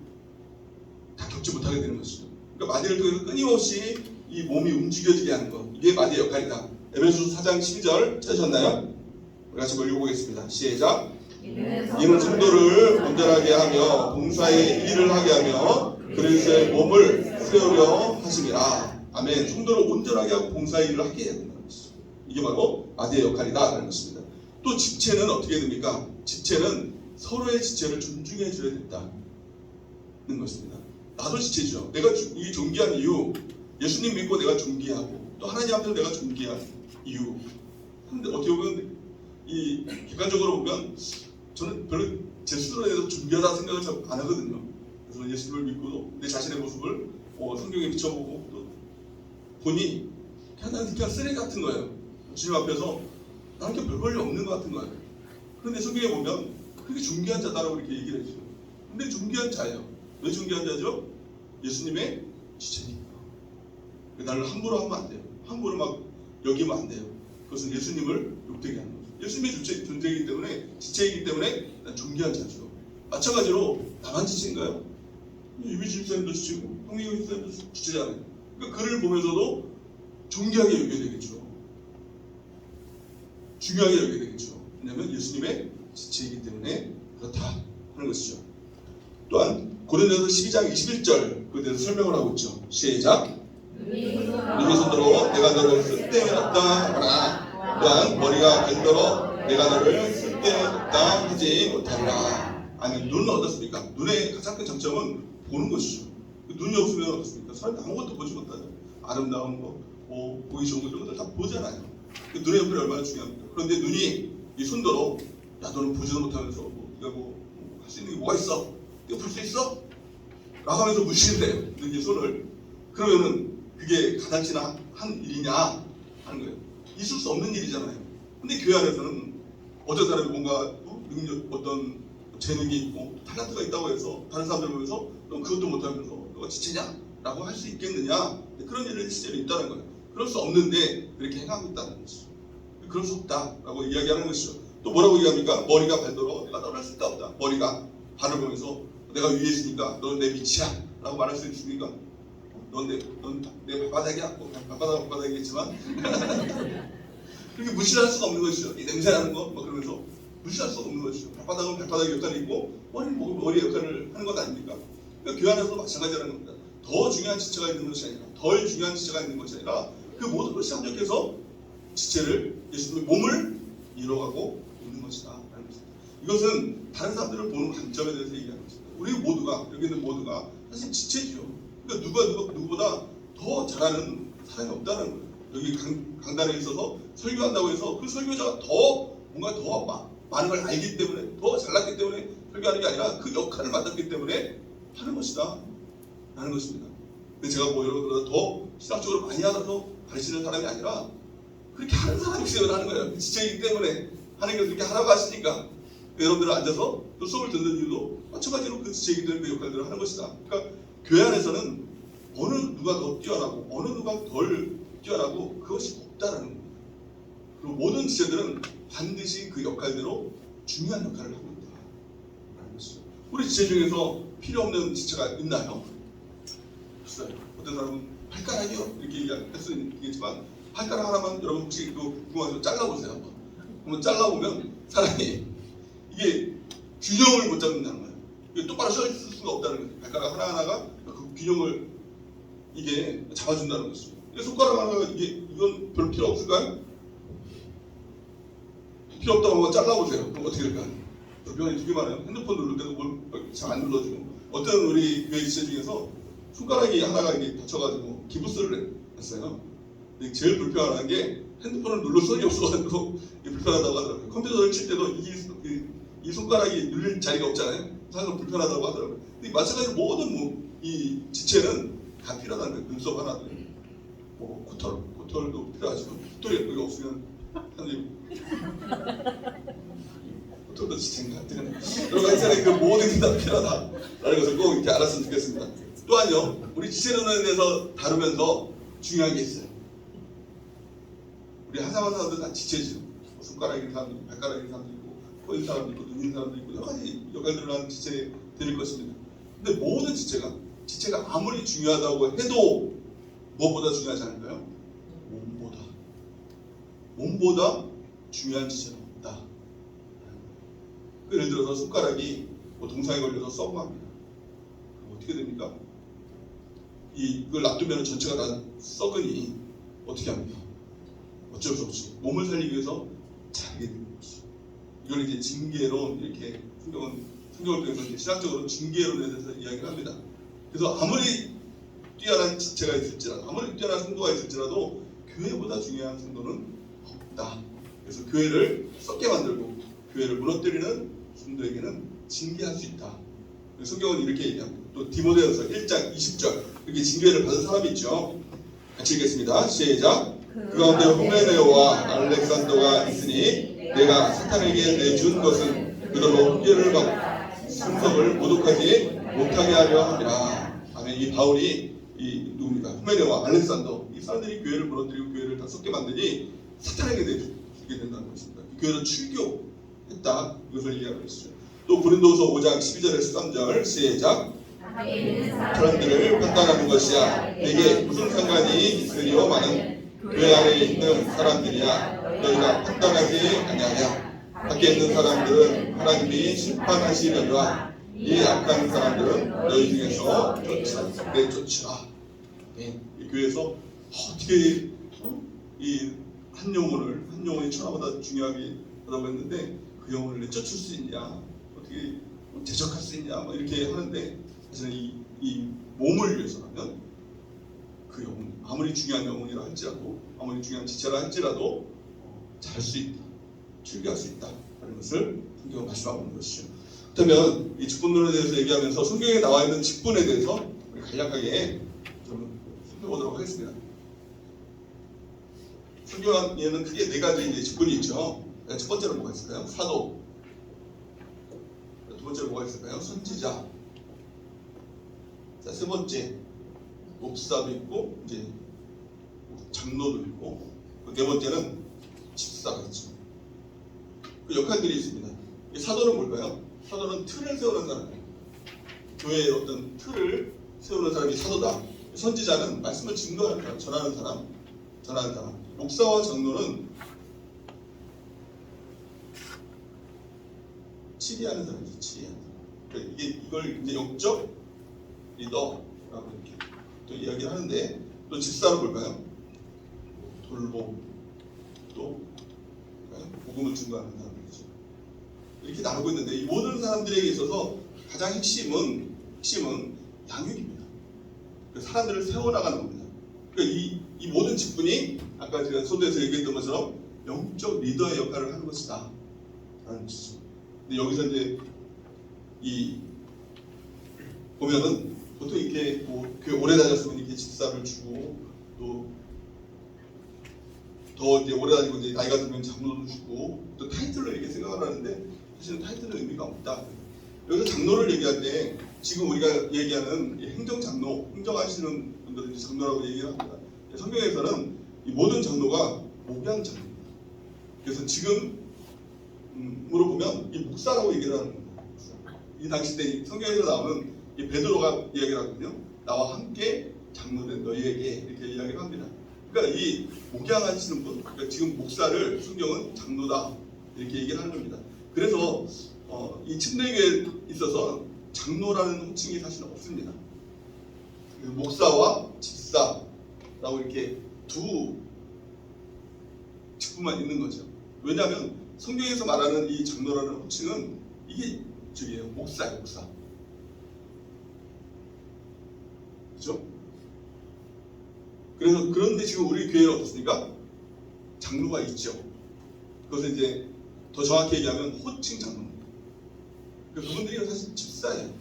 다 겪지 못하게 되는 것이죠. 그러니까 마디를 통해서 끊임없이 이 몸이 움직여지게 하는 것, 이게 마디의 역할이다. 에베소서 4장 12절 찾으셨나요? 우리 같이 읽어보겠습니다. 시작. 이는 성도를 온전하게 하며 봉사의 일을 하게 하며 그리스도의 몸을 세우려 하심이라. 아멘. 성도를 온전하게 하고 봉사의 일을 하게 해야 된다는 것이죠. 이게 바로 마디의 역할이다 라는 것입니다. 또 지체는 어떻게 됩니까? 지체는 서로의 지체를 존중해 줘야 된다는 것입니다. 나도 지체죠. 내가 이 존귀한 이유, 예수님 믿고 내가 존귀하고 또 하나님 앞에서 내가 존귀한 이유. 근데 어떻게 보면 이 객관적으로 보면 저는 별로 제 스스로에 대해서 존귀하다 생각을 잘 안 하거든요. 그래서 예수님을 믿고도 내 자신의 모습을 성경에 비춰보고 또 보니 그냥 쓰레기 같은 거예요. 주님 앞에서 나는 별 볼일 없는 것 같은 거예요. 그런데 성경에 보면 그게 존귀한 자다라고 이렇게 얘기를 해주죠. 근데 존귀한 자예요. 왜 존귀한 자죠? 예수님의 지체니까. 나를 함부로 하면 안 돼요. 함부로 막 여기면 안 돼요. 그것은 예수님을 욕되게 하는 거죠. 예수님의 존재이기 때문에, 지체이기 때문에 난 존귀한 자죠. 마찬가지로 나만 지체인가요? 유비지 집사님도 지체고 황미경 집사님도 지체잖아요. 그러니까 그를 보면서도 존귀하게 여겨야 되겠죠. 중요하게 여겨야 되겠죠. 왜냐하면 예수님의 지체이기 때문에 그렇다 하는 것이죠. 또한 고린도서 12장 21절 그에 대해서 설명을 하고 있죠. 시작. 눈이 손들어 내가 너를 쓸데없다 하거나 또한 머리가 발들어 내가 너를 쓸데없다 하지 못하리라. 아니, 눈은 어떻습니까? 눈의 가장 큰 장점은 보는 것이죠. 눈이 없으면 어떻습니까? 사람이 아무것도 보지 못하죠. 아름다운 거, 보기 좋은 거 이런 것들 다 보잖아요. 눈의 역할이 얼마나 중요합니까? 그런데 눈이 이 손들어 야, 너는 보지도 못하면서 네가 할 수 있는 게 뭐가 있어? 네가 볼 수 있어? 라고 하면서 무시한대요. 눈이 손을. 그러면은 그게 가당치 한 일이냐 하는 거예요. 있을 수 없는 일이잖아요. 근데 교회 안에서는 어떤 사람이 뭔가 능력, 어떤 재능이 있고 탤런트가 있다고 해서 다른 사람들 보면서 너 그것도 못하면서 너가 지체냐? 라고 할 수 있겠느냐? 그런 일이 실제로 있다는 거예요. 그럴 수 없는데 그렇게 행하고 있다는 것이죠. 그럴 수 없다라고 이야기하는 것이죠. 또 뭐라고 얘기합니까? 머리가 발더러 내가 너를 쓸 데 없다. 머리가 발을 보면서 내가 위에 있으니까 너는 내 밑이야 라고 말할 수 있으니까 넌 내 발바닥이야. 발바닥이겠지만 그렇게 무시할 수가 없는 것이죠. 이 냄새나는 거 그러면서 무시할 수가 없는 것이죠. 발바닥은 발바닥의 역할이 있고 머리는 머리의 역할을 하는 것 아닙니까? 그러니까 교회 안에서도 마찬가지라는 겁니다. 더 중요한 지체가 있는 것이 아니라 덜 중요한 지체가 있는 것이 아니라 그 모든 것이 합력해서 지체를 예수님의 몸을 이뤄가고 있는 것이다 라는 것입니다. 이것은 다른 사람들을 보는 관점에 대해서 얘기하는 것입니다. 우리 모두가 여기 있는 모두가 사실 지체죠. 그러니까 누구보다 더 잘하는 사람이 없다는 거예요. 여기 강단에 있어서 설교한다고 해서 그 설교자가 더 뭔가 더 많은 걸 알기 때문에 더 잘났기 때문에 설교하는 게 아니라 그 역할을 맡았기 때문에 하는 것이다 라는 것입니다. 근데 제가 여러분들보다 더 신학적으로 많이 알아서 가르치는 사람이 아니라 그렇게 하는 사람이 있어야 하는 거예요. 지체이기 때문에 하나님께서 그렇게 하라고 하시니까 여러분들은 앉아서 또 수업을 듣는 이유도 마찬가지로 그 지체이기 때문에 그 역할들을 하는 것이다. 그러니까 교회 안에서는 어느 누가 더 뛰어나고 어느 누가 덜 뛰어나고 그것이 없다라는 거예요. 그리고 모든 지체들은 반드시 그 역할대로 중요한 역할을 하고 있다라는 것이죠. 우리 지체 중에서 필요 없는 지체가 있나요? 없어요. 어떤 사람은 발가락이요 이렇게 얘기할 수 있겠지만 발가락 하나만 여러분 혹시 궁금해서 잘라보세요. 한번 잘라보면 사람이 이게 균형을 못 잡는다는 거예요. 이게 똑바로 서 있을 수가 없다는 거예요. 발가락 하나하나가 그 균형을 이게 잡아준다는 것이죠. 손가락 하나가 이건 별 필요 없을까요? 필요 없다고 한번 잘라보세요. 그럼 어떻게 될까요? 변이 되게 많아요. 핸드폰 누를 때도 잘 안 눌러지고 어떤 우리 교회 지체 중에서 손가락이 하나가 이게 다쳐가지고 기부스를 했어요. 제일 불편한 게 핸드폰을 눌러 쓰기 없어가지고 불편하다고 하더라고요. 컴퓨터를 칠 때도 이 손가락이 눌릴 자리가 없잖아요. 항상 불편하다고 하더라고요. 근데 마찬가지로 모든 이 지체는 다 필요하다는 거예요. 눈썹 하나도 코털도 필요하지만 코털이 여기 없으면 사람들이 코털도 지체인가 여러분 인생에 그 모든 게 다 필요하다라는 것을 꼭 이렇게 알았으면 좋겠습니다. 또한요, 우리 지체론에 대해서 다루면서 중요한 게 있어요. 우리 한사람 사람들 다 지체죠. 손가락인 사람도 있고, 발가락인 사람도 있고, 코인 사람도 있고, 눈인 사람도 있고, 여러 가지 역할들을 하는 지체들일 것입니다. 근데 모든 지체가 아무리 중요하다고 해도 무엇보다 중요하지 않을까요? 몸보다 중요한 지체는 없다. 예를 들어서 손가락이 동상에 걸려서 썩어갑니다. 그럼 어떻게 됩니까? 이걸 놔두면 전체가 다 썩으니 어떻게 합니까? 어쩔 수 없이 몸을 살리기 위해서 자르게 되는 것이죠. 이걸 이제 징계론 이렇게 성경을 통해서 이제 신학적으로 징계론에 대해서 이야기를 합니다. 그래서 아무리 뛰어난 지체가 있을지라도 아무리 뛰어난 성도가 있을지라도 교회보다 중요한 성도는 없다. 그래서 교회를 썩게 만들고 교회를 무너뜨리는 성도에게는 징계할 수 있다. 성경은 이렇게 얘기합니다. 또 디모데전서 1장 20절 이렇게 징계를 받은 사람이 있죠. 같이 읽겠습니다. 시작. 그 가운데 후메네오와 알렉산더가 있으니 내가 사탄에게 내준 것은 그대로 훈계를 받고 승석을 모독하지 못하게 하려 함이라. 아멘. 이 바울이 누굽니까? 후메네오와 알렉산더 이 사람들이 교회를 무너뜨리고 교회를 다 썩게 만드니 사탄에게 내주게 된다는 것입니다. 교회를 출교했다. 이것을 이해하고 있어요. 또 고린도서 5장 12절에서 13절 시작. 사람들을 판단하는 것이야. 내게 무슨 상관이 있으리오마는 교회 안에 있는 사람들이야. 너희가 판단하지 아니하냐. 밖에 있는 사람들은 하나님이 심판하시려니와 이 악한 사람들은 너희 중에서 내쫓으라. 교회에서 어떻게 이 한 영혼이 천하보다 중요하게 하다고 했는데 그 영혼을 내쫓을 수 있냐, 어떻게 대적할 수 있냐, 뭐 이렇게 하는데 사실은 이 몸을 위해서라면 그 영혼, 아무리 중요한 영혼이라 할지라도, 아무리 중요한 지체라 할지라도 잘 수 있다, 출교할 수 있다 라는 것을 성경은 말씀하고 있는 것이죠. 그렇다면 이 직분론에 대해서 얘기하면서 성경에 나와 있는 직분에 대해서 우리 간략하게 좀 살펴보도록 하겠습니다. 성경에는 크게 네 가지 이제 직분이 있죠. 첫 번째로 뭐가 있을까요? 사도. 두 번째로 뭐가 있을까요? 선지자. 자, 세 번째 목사도 있고 이제 장로도 있고, 네 번째는 집사가 있죠. 그 역할들이 있습니다. 이 사도는 뭘까요? 사도는 틀을 세우는 사람이에요. 교회의 어떤 틀을 세우는 사람이 사도다. 선지자는 말씀을 증거하는 사람, 전하는 사람. 목사와 장로는 치리하는 사람이죠. 치리하는 사람. 그러니까 이걸 이제 영적 리더라고 이렇게 또 이야기를 하는데, 또 집사로 볼까요? 돌봄, 또 복음을 증거하는 사람들이죠. 이렇게 나누고 있는데, 이 모든 사람들에게 있어서 가장 핵심은 양육입니다. 사람들을 세워나가는 겁니다. 그러니까 이 모든 직분이 아까 제가 서두에서 얘기했던 것처럼 영적 리더의 역할을 하는 것이다 라는 것이죠. 근데 여기서 이제 보면은 보통 이렇게 교회 오래 다녔으면 이렇게 집사를 주고, 또 더 이제 오래 다니고 이제 나이가 들면 장로를 주고, 또 타이틀로 이렇게 생각을 하는데 사실은 타이틀은 의미가 없다. 여기서 장로를 얘기할 때 지금 우리가 얘기하는 행정장로, 행정하시는 분들은 이제 장로라고 얘기를 합니다. 성경에서는 이 모든 장로가 목양장로입니다. 그래서 지금으로 보면 이 목사라고 얘기를 하는 겁니다. 이 당시 때 성경에서 나오는 이 베드로가 이야기를 하거든요. 나와 함께 장로된 너희에게 이렇게 이야기를 합니다. 그러니까 이 목양하시는 분, 그러니까 지금 목사를 성경은 장로다 이렇게 얘기를 하는 겁니다. 그래서 이 침례교회에 있어서 장로라는 호칭이 사실 없습니다. 목사와 집사라고 이렇게 두 직분만 있는 거죠. 왜냐하면 성경에서 말하는 이 장로라는 호칭은 이게 저기예요. 목사예요, 목사. 그렇죠? 그래서 그런데 지금 우리 교회는 어떻습니까? 장로가 있죠. 그것을 이제 더 정확히 얘기하면 호칭 장로입니다. 그분들이 사실 집사예요.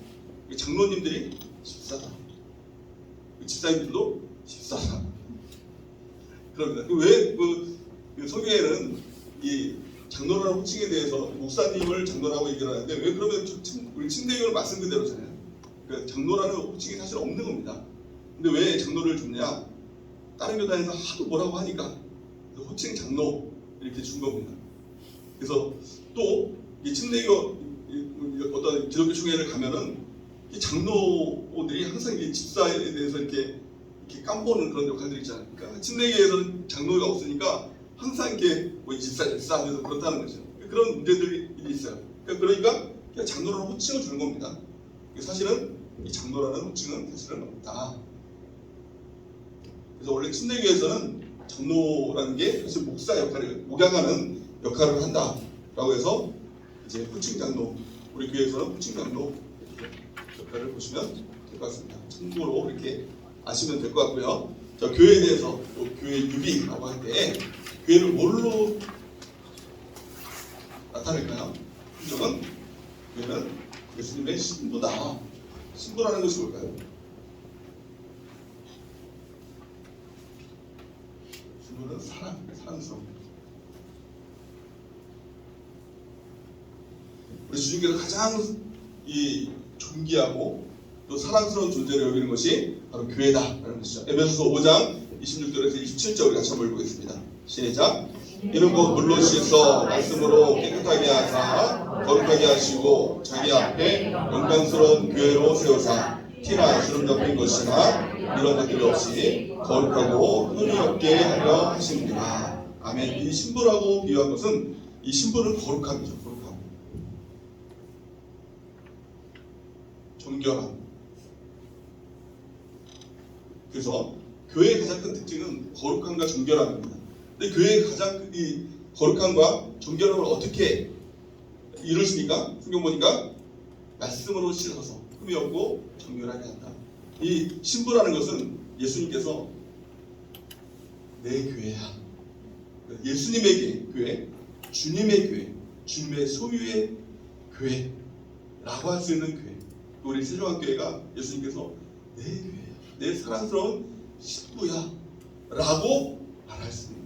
장로님들이 집사다. 집사님들도 집사다. 그럽니다. 왜 성경에는 이 장로라는 호칭에 대해서 목사님을 장로라고 얘기를 하는데, 왜 그러면 우리 침례교는 말씀 그대로잖아요. 그러니까 장로라는 호칭이 사실 없는 겁니다. 근데 왜 장로를 줬냐? 다른 교단에서 하도 뭐라고 하니까 호칭 장로 이렇게 준 겁니다. 그래서 또 이 침례교 어떤 기독교 총회를 가면은 이 장로들이 항상 이 집사에 대해서 이렇게 깜보는 그런 역할들이 있잖아요. 그러니까 침례교에서는 장로가 없으니까 항상 이렇게 이 집사 하면서 그렇다는 거죠. 그런 문제들이 있어요. 그러니까 장로라는 호칭을 주는 겁니다. 사실은 이 장로라는 호칭은 사실은 없다. 그래서 원래 침례교에서는 장로라는 게 사실 목사 역할을, 목양하는 역할을 한다라고 해서 이제 호칭 장로, 우리 교회에서는 호칭 장로 역할을 보시면 될 것 같습니다. 참고로 이렇게 아시면 될 것 같고요. 자, 교회에 대해서 또 교회 유비라고 할 때 교회를 뭘로 나타낼까요? 성경은 교회는 예수님의 신부다. 신부라는 것이 뭘까요? 신부는 사랑스러운. 우리 주님께서 가장 존귀하고 또 사랑스러운 존재를 여기는 것이 바로 교회다라는 것이죠. 에베소서 5장 26절에서 27절 우리 같이 한번 읽어보겠습니다. 시작. 이는 곧 물로시에서 말씀으로 깨끗하게 하사 거룩하게 하시고 자기 앞에 영광스러운 교회로 세우사 티나 주름 잡힌 것이나 이런 것들이 없이 거룩하고 흠이 없게 하려 하십니다. 아멘. 이 신부라고 비유한 것은 이 신부는 거룩함이죠. 거룩함. 존경함. 그래서 교회의 가장 큰 특징은 거룩함과 정결함입니다. 근데 교회의 가장 이 거룩함과 정결함을 어떻게 이루십니까? 성경 보니까 말씀으로 씻어서 흠이 없고 정결하게 한다. 이 신부라는 것은 예수님께서 내 교회야. 예수님의 교회, 주님의 교회, 주님의 소유의 교회라고 할 수 있는 교회. 우리 세종학교회가 예수님께서 내 교회야, 내 사랑스러운 신부야 라고 말할 수 있는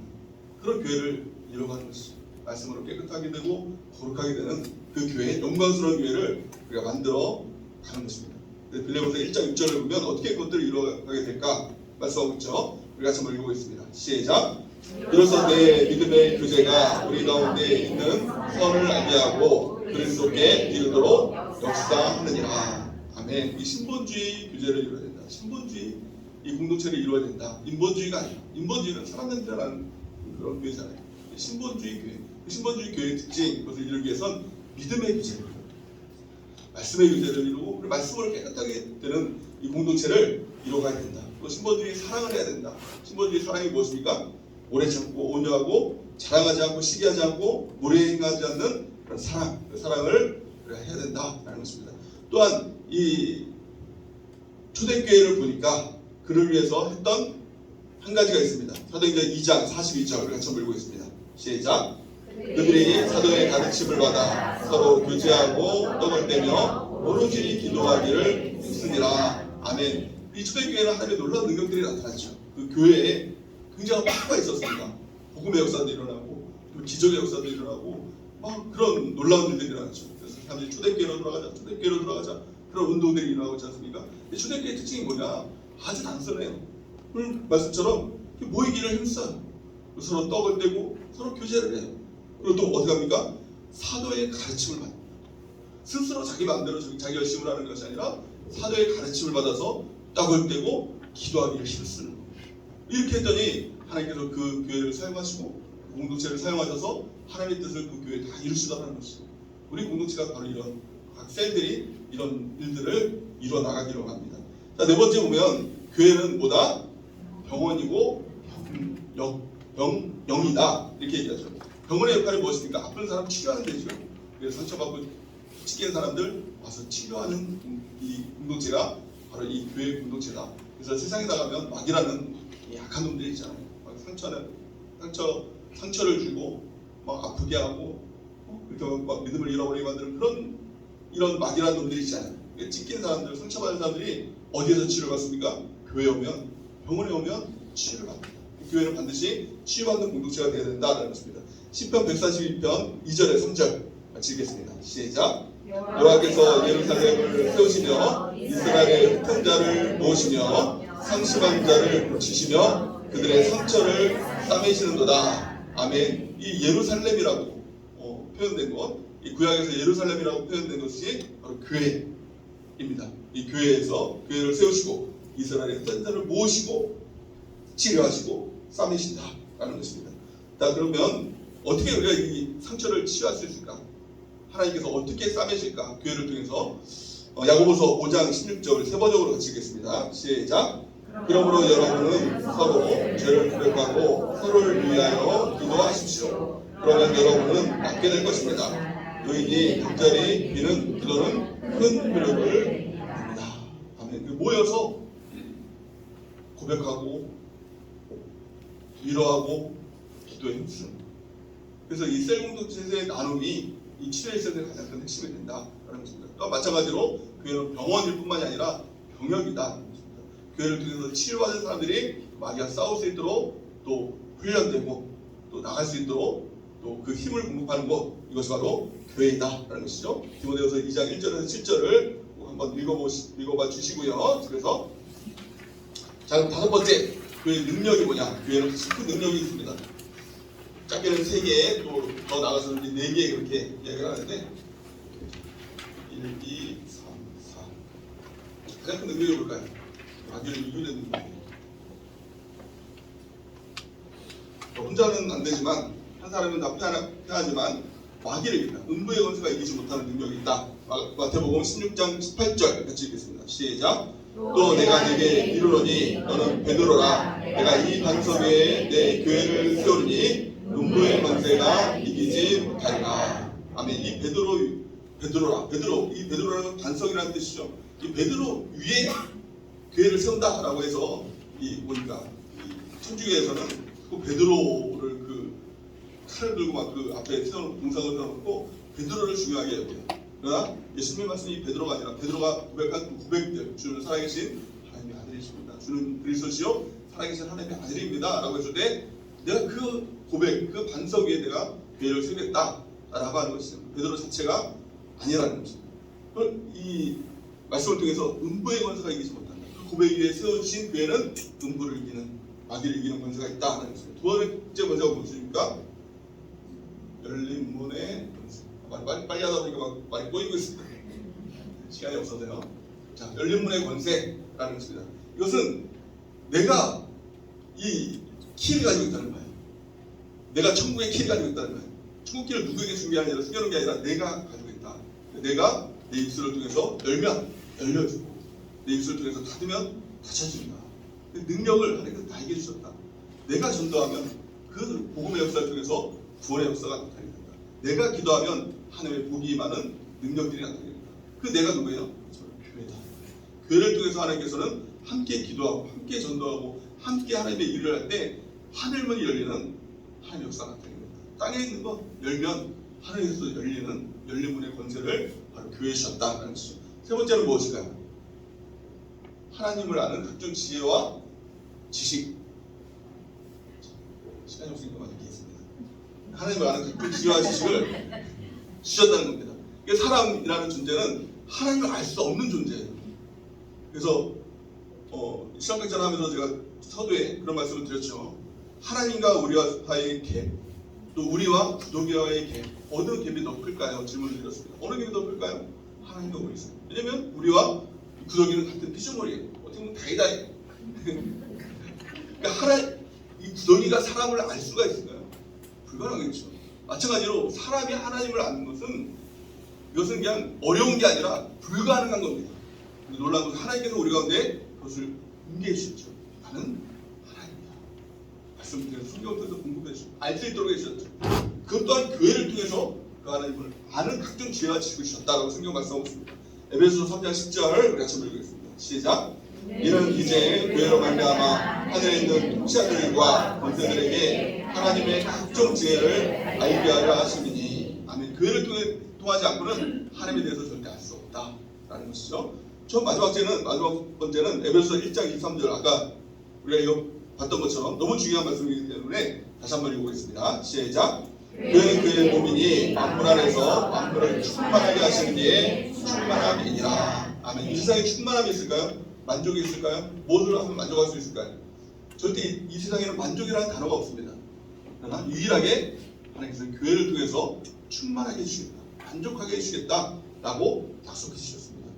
그런 교회를 이뤄가는 것이죠. 말씀으로 깨끗하게 되고 거룩하게 되는 그 교회, 영광스러운 교회를 우리가 만들어 가는 것입니다. 빌레몬서 1장 6절을 보면 어떻게 그것들을 이루어가게 될까 말씀하고 있죠. 우리 같이 한번 읽어보겠습니다. 시작. 이로써 내 믿음의 교제가 우리 가운데 있는 선을 알게 하고 그리스도께 이르도록 역사하느니라. 아멘. 이 신본주의 교제를 이루어야 된다. 신본주의 이 공동체를 이루어야 된다. 인본주의가 아니야. 인본주의는 사람 냄새라는 그런 교회잖아요. 신본주의 교회. 신본주의 교회의 특징, 그것을 이루기 위해선 믿음의 교제를 이루어야 된다. 말씀의 교제를 이루고 말씀으로 깨끗하게 되는 이 공동체를 이루어가야 된다. 또 신본주의 사랑을 해야 된다. 신본주의 사랑이 무엇입니까? 오래 참고 온유하고 자랑하지 않고 시기하지 않고 무례행하지 않는 그런 사랑, 그 사랑을 우리가 해야 된다라는 것입니다. 또한 이 초대교회를 보니까 그를 위해서 했던 한 가지가 있습니다. 사도행전 2장 42절 같이 한번 읽고 있습니다. 시작. 그들이 사도의 가르침을 받아 서로 교제하고 떡을 떼며 오로지 기도하기를 힘쓰니라. 아멘. 이 초대교회는 하나님의 놀라운 능력들이 나타났죠. 그 교회에 굉장히 파가 있었습니다. 복음의 역사도 일어나고 기적의 역사도 일어나고 막 그런 놀라운 일들이 일어났죠. 그래서 사람들이 초대교회로 돌아가자 그런 운동들이 일어나고 있지 않습니까? 초대교회의 특징이 뭐냐? 아주 단순해요. 오늘 말씀처럼 모이기를 힘써요. 서로 떡을 떼고 서로 교제를 해요. 그리고 또 어디 갑니까? 사도의 가르침을 받는 거예요. 스스로 자기 마음대로 자기 열심을 하는 것이 아니라 사도의 가르침을 받아서 떡을 떼고 기도하기를 힘쓰는 거예요. 이렇게 했더니 하나님께서 그 교회를 사용하시고 그 공동체를 사용하셔서 하나님의 뜻을 그 교회에 다 이루시다는 것이죠. 우리 공동체가 바로 이런 각 셀들이 이런 일들을 이루어 나가기로 합니다. 자, 네 번째 보면 교회는 뭐다? 병원이고 영이다 이렇게 얘기하죠. 병원의 역할이 무엇입니까? 아픈 사람 치료하는 데죠. 그래서 상처받고 찢기는 사람들 와서 치료하는 이 공동체가 바로 이 교회 공동체다. 그래서 세상에 나가면 막이라는 약한 놈들이 있잖아요. 막 상처를 주고 막 아프게 하고 그렇게 막 믿음을 잃어버리게 만드는 그런 이런 막이라는 놈들이 있잖아요. 찢긴 사람들, 상처받은 사람들이 어디에서 치료를 받습니까? 교회에 오면, 병원에 오면 치료를 받습니다. 교회는 반드시 치유받는 공동체가 되어야 된다는 것입니다. 시편 142편 2절에 3절 같이 읽겠습니다. 시작. 여호와께서 예루살렘을 세우시며 이스라엘의 흩은 자를 모으시며 상심한 자를 고치시며 그들의 상처를 싸매시는도다. 아멘. 이 예루살렘이라고 표현된 것, 이 구약에서 예루살렘이라고 표현된 것이 바로 교회입니다. 이 교회에서 교회를 세우시고 이스라엘의 흩은 자를 모으시고 치료하시고 싸매신다라는 것입니다. 자, 그러면 어떻게 우리가 이 상처를 치유할 수 있을까? 하나님께서 어떻게 싸매실까? 교회를 통해서 야고보서 5장 16절을 세 번역으로 같이 읽겠습니다. 시작. 그러므로 여러분은 서로 죄를 고백하고 서로를 위하여 기도하십시오. 그러면 여러분은 낫게 될 것입니다. 의인이 적절히 비는 기도는 큰 효력을 냅니다. 아멘. 모여서 고백하고 위로하고 기도에 힘쓰는. 그래서 이 셀 공동체의 나눔이 이 치료의 셀의 가장 큰 핵심이 된다라는 것입니다. 또 마찬가지로 교회는 병원일 뿐만이 아니라 병역이다. 교회를 통해서 치유받은 사람들이 마귀와 싸울 수 있도록 또 훈련되고 또 나갈 수 있도록 또 그 힘을 공급하는 것, 이것이 바로 교회이다라는 것이죠. 디모데후서 2장 1절에서 7절을 한번 읽어봐 주시고요. 그래서 자, 그럼 다섯 번째 교회의 능력이 뭐냐? 교회는 큰 능력이 있습니다. 작게는 3개, 또 더 나가서는 4개 그렇게 이야기를 하는데 1, 2, 3, 4 가장 큰 능력이 뭘까요? 마귀를 이기는 능력이에요. 혼자는 안 되지만 한 사람은 다 피하지만 마귀를 이긴다. 음부의 권세가 이기지 못하는 능력이 있다. 마태복음 16장 18절 같이 읽겠습니다. 시작. 또 내가 네게 이르노니 너는 베드로라. 내가 이 반석 위에 내 교회를 세우리니 음부의 권세가 이기지 못하리라. 아멘. 이 베드로라. 이 베드로라는 반석이라는 뜻이죠. 이 베드로 위에 교회를 세운다라고 해서 이 보니까 천주교에서는 그 베드로를 그 칼을 들고 막 그 앞에 세우는 동상을 세워놓고 베드로를 중요하게 여겨요. 그러나 예수님의 말씀이 이 베드로가 아니라 베드로가 고백한 그 고백들, 주는 살아계신 하나님의 아들이십니다. 주는 그리스도시요 살아계신 하나님의 아들입니다. 라고 했을 때 내가 그 고백, 그 반석 위에 내가 교회를 세우겠다 라고 하는 것이죠. 베드로 자체가 아니라는 것입니다. 이 말씀을 통해서 음부의 권세가 이기지 못한다. 그 고백 위에 세워주신 교회는 음부를 이기는, 마귀를 이기는 권세가 있다는 것입니다. 두 번째 권세가 무엇입니까? 열린 문의 권세. 빨리 하다 보니까 막 많이 꼬이고 있습니다. 시간이 없어서요. 자, 열린 문의 권세라는 것입니다. 이것은 내가 이 키를 가지고 있다는 거예요. 내가 천국의 키를 가지고 있다는 거예요. 천국 키를 누구에게 준비하는 게 아니라 숨겨놓은 게 아니라 내가 가지고 있다. 내가 내 입술을 통해서 열면 열려주고 내 입술을 통해서 닫으면 닫혀준다. 그 능력을 하나님께서 나에게 주셨다. 내가 전도하면 그 복음의 역사를 통해서 구원의 역사가 나타나게 된다. 내가 기도하면 하나님의 복이 많은 능력들이 나타나게 된다. 그 내가 누구예요? 교회다. 교회를 통해서 하나님께서는 함께 기도하고 함께 전도하고 함께 하나님의 일을 할 때 하늘문이 열리는 하나님의 역사가 나타나게 된다. 땅에 있는 거 열면 하늘에서 열리는 열린 문의 권세를 바로 교회에 주셨다는 것이죠. 세 번째는 무엇일까요? 하나님을 아는 각종 지혜와 지식. 시간이 없으니까 많이 얘기했습니다. 하나님을 아는 각종 지혜와 지식을 주셨다는 겁니다. 사람이라는 존재는 하나님을 알 수 없는 존재예요. 그래서 시험 강좌를 하면서 제가 서두에 그런 말씀을 드렸죠. 하나님과 우리와의 갭, 또 우리와 구독자와의 갭, 어느 갭이 더 클까요? 질문을 드렸습니다. 어느 갭이 더 클까요? 하나님과 우리 사이. 왜냐면 우리와 구독이는 같은 피조물이에요. 어떻게 보면 다이다이. 그러니까 이 구덩이가 사람을 알 수가 있을까요? 불가능하겠죠. 마찬가지로 사람이 하나님을 아는 것은 이것은 그냥 어려운 게 아니라 불가능한 겁니다. 놀라운 것은 하나님께서 우리 가운데 그것을 공개해 주셨죠. 나는 하나님이다. 말씀드린 성경을 통해서 공급해 주셨죠. 알 수 있도록 해주셨죠. 그것 또한 교회를 통해서 그 하나님을 아는 각종 지혜와 지식을 주셨다라고 성경 말씀하고 있습니다. 에베소서 3장 10절 우리 같이 읽겠습니다. 시작. 이는 이제 교회로 말미암아 하늘에 있는 통치자들과 권세들에게 하나님의 각종 지혜를 알게 하려 하심이니. 아멘. 교회를 통하지 않고는 하나님에 대해서 절대 알 수 없다라는 것이죠. 마지막 번째는 에베소서 1장 23절. 아까 우리가 이거 봤던 것처럼 너무 중요한 말씀이기 때문에 다시 한번 읽어보겠습니다. 시작. 교회는 그의 몸이니 만물 안에서 만물을 충만하게 하시는 이의 충만함이니라. 아멘. 이 세상에 충만함이 있을까요? 만족이 있을까요? 무엇을 하면 만족할 수 있을까요? 절대 이 세상에는 만족이라는 단어가 없습니다. 그러나 유일하게 하나님께서 교회를 통해서 충만하게 해주시겠다, 만족하게 해주시겠다라고 약속해 주셨습니다.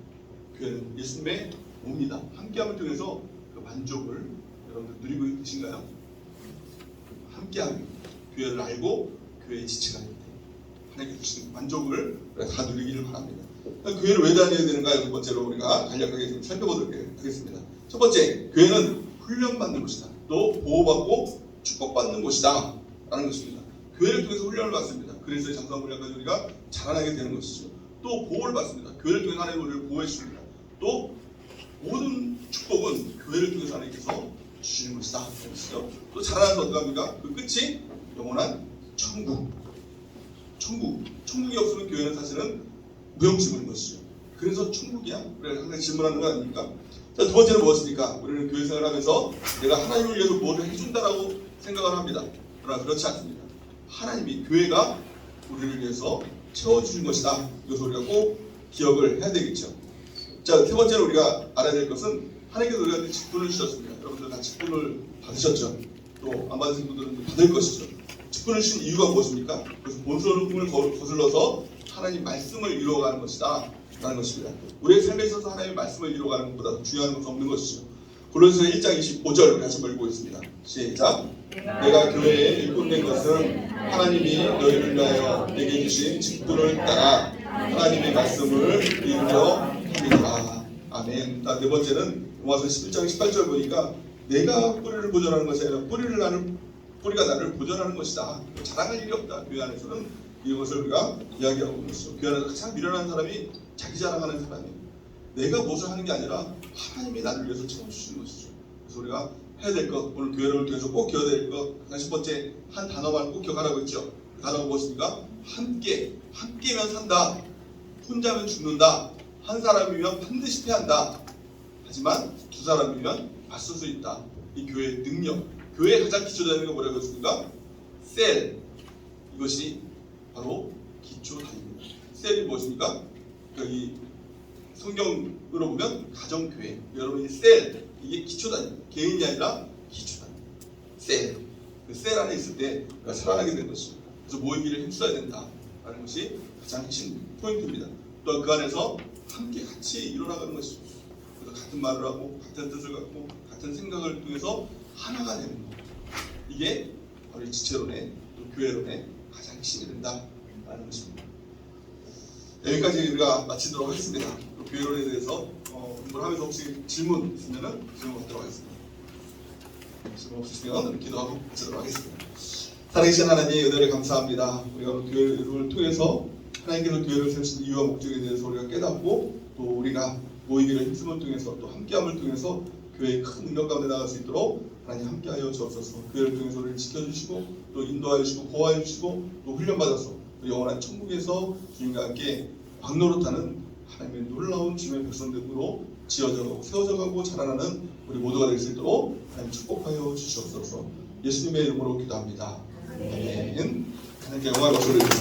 교회는 예수님의 몸이다. 함께함을 통해서 그 만족을 여러분들 누리고 계신가요? 함께함, 교회를 알고 교회의 지체가 될 때 하나님께서 주신 만족을 다 누리기를 바랍니다. 교회를 왜 다녀야 되는가? 두 번째로 우리가 간략하게 살펴보도록 하겠습니다. 첫 번째, 교회는 훈련받는 곳이다. 또 보호받고 축복받는 곳이다 라는 것입니다. 교회를 통해서 훈련을 받습니다. 그래서 장사한 훈련까지 우리가 자라나게 되는 것이죠. 또 보호를 받습니다. 교회를 통해 하나님 우리를 보호해 주십니다. 또 모든 축복은 교회를 통해서 하나님께서 주시는 것이다. 그렇죠? 또 자라나서 어떻게 합니까? 그 끝이 영원한 천국. 천국이 없으면 교회는 사실은 무용지물인 것이죠. 그래서 천국이야? 우리가 항상 질문하는 거 아닙니까? 자, 두 번째는 무엇입니까? 우리는 교회 생활을 하면서 내가 하나님을 위해서 무엇을 해준다라고 생각을 합니다. 그러나 그렇지 않습니다. 하나님이 교회가 우리를 위해서 채워주신 것이다. 이것을 우리가 꼭 기억을 해야 되겠죠. 자, 세 번째로 우리가 알아야 될 것은 하나님께서 우리한테 직분을 주셨습니다. 여러분들 다 직분을 받으셨죠. 또 안 받으신 분들은 받을 것이죠. 직분을 주신 이유가 무엇입니까? 그래서 본성을 거슬러서 하나님 말씀을 이루어가는 것이다 라는 것입니다. 우리의 삶에 있어서 하나님의 말씀을 이루어가는 것보다 중요한 것은 없는 것이죠. 골로새서 1장 25절 같이 읽고 있습니다. 시작. 내가 교회에 일꾼된 것은 하나님이 너희를 위하여 내게 주신 직분을 따라 하나님의 말씀을 이루려 함이니라. 아멘. 네 번째는 로마서 11장 18절 보니까 내가 뿌리를 보존하는 것이 아니라 뿌리가 나를 보존하는 것이다. 자랑할 일이 없다. 교회 안에서는 이것을 우리가 이야기하고 있는 것이죠. 교회 안에서 가장 미련한 사람이 자기 자랑하는 사람이에요. 내가 무엇을 하는 게 아니라 하나님이 나를 위해서 채워주시는 것이죠. 그래서 우리가 해야 될 것, 오늘 교회를 통해서 꼭 기억해야 될 것, 가장 첫 번째 한 단어만 꼭 기억하라고 했죠. 그 단어가 무엇입니까? 함께면 산다. 혼자면 죽는다. 한 사람이면 반드시 패한다. 하지만 두 사람이면 맞설 수 있다. 이 교회의 능력, 교회의 가장 기초되는 게 뭐라고 했습니까? 셀. 이것이 바로 기초단입니다. 셀이 무엇입니까? 그러니까 이 성경으로 보면 가정교회. 여러분 이 셀, 이게 기초단입니다. 개인이 아니라 기초단. 셀. 그 셀 안에 있을 때 우리가 살아나게 된 것입니다. 그래서 모이기를 힘써야 된다라는 것이 가장 핵심 포인트입니다. 또 그 안에서 함께 같이 일어나가는 것입니다. 그래서 같은 말을 하고 같은 뜻을 갖고 같은 생각을 통해서 하나가 되는 것. 이게 바로 이 지체론의 또 교회론의 가장 핵심이 된다라는 것입니다. 여기까지 우리가 마치도록 하겠습니다. 또 교회론에 대해서 공부를 하면서 혹시 질문 있으면 질문 받도록 하겠습니다. 질문 없으시면 기도하고 마치도록 하겠습니다. 살아계신 하나님 은혜를 감사합니다. 우리가 교회를 통해서 하나님께서 교회를 세우신 이유와 목적에 대해서 우리가 깨닫고 또 우리가 모이기를 힘쓰는 통해서 또 함께함을 통해서 교회의 큰 능력 가운데 나갈 수 있도록 하나님 함께하여 주옵소서. 교회를 통해서 우리를 지켜주시고 또 인도하여 주시고 보호하여 주시고 또 훈련받아서 영원한 천국에서 주님과 함께 왕노릇하는 하나님의 놀라운 주님의 백성들로 지어져가고 세워져가고 자라나는 우리 모두가 될 수 있도록 하나님 축복하여 주시옵소서. 예수님의 이름으로 기도합니다. 아멘. 하나님께 영광을 돌려드립니다.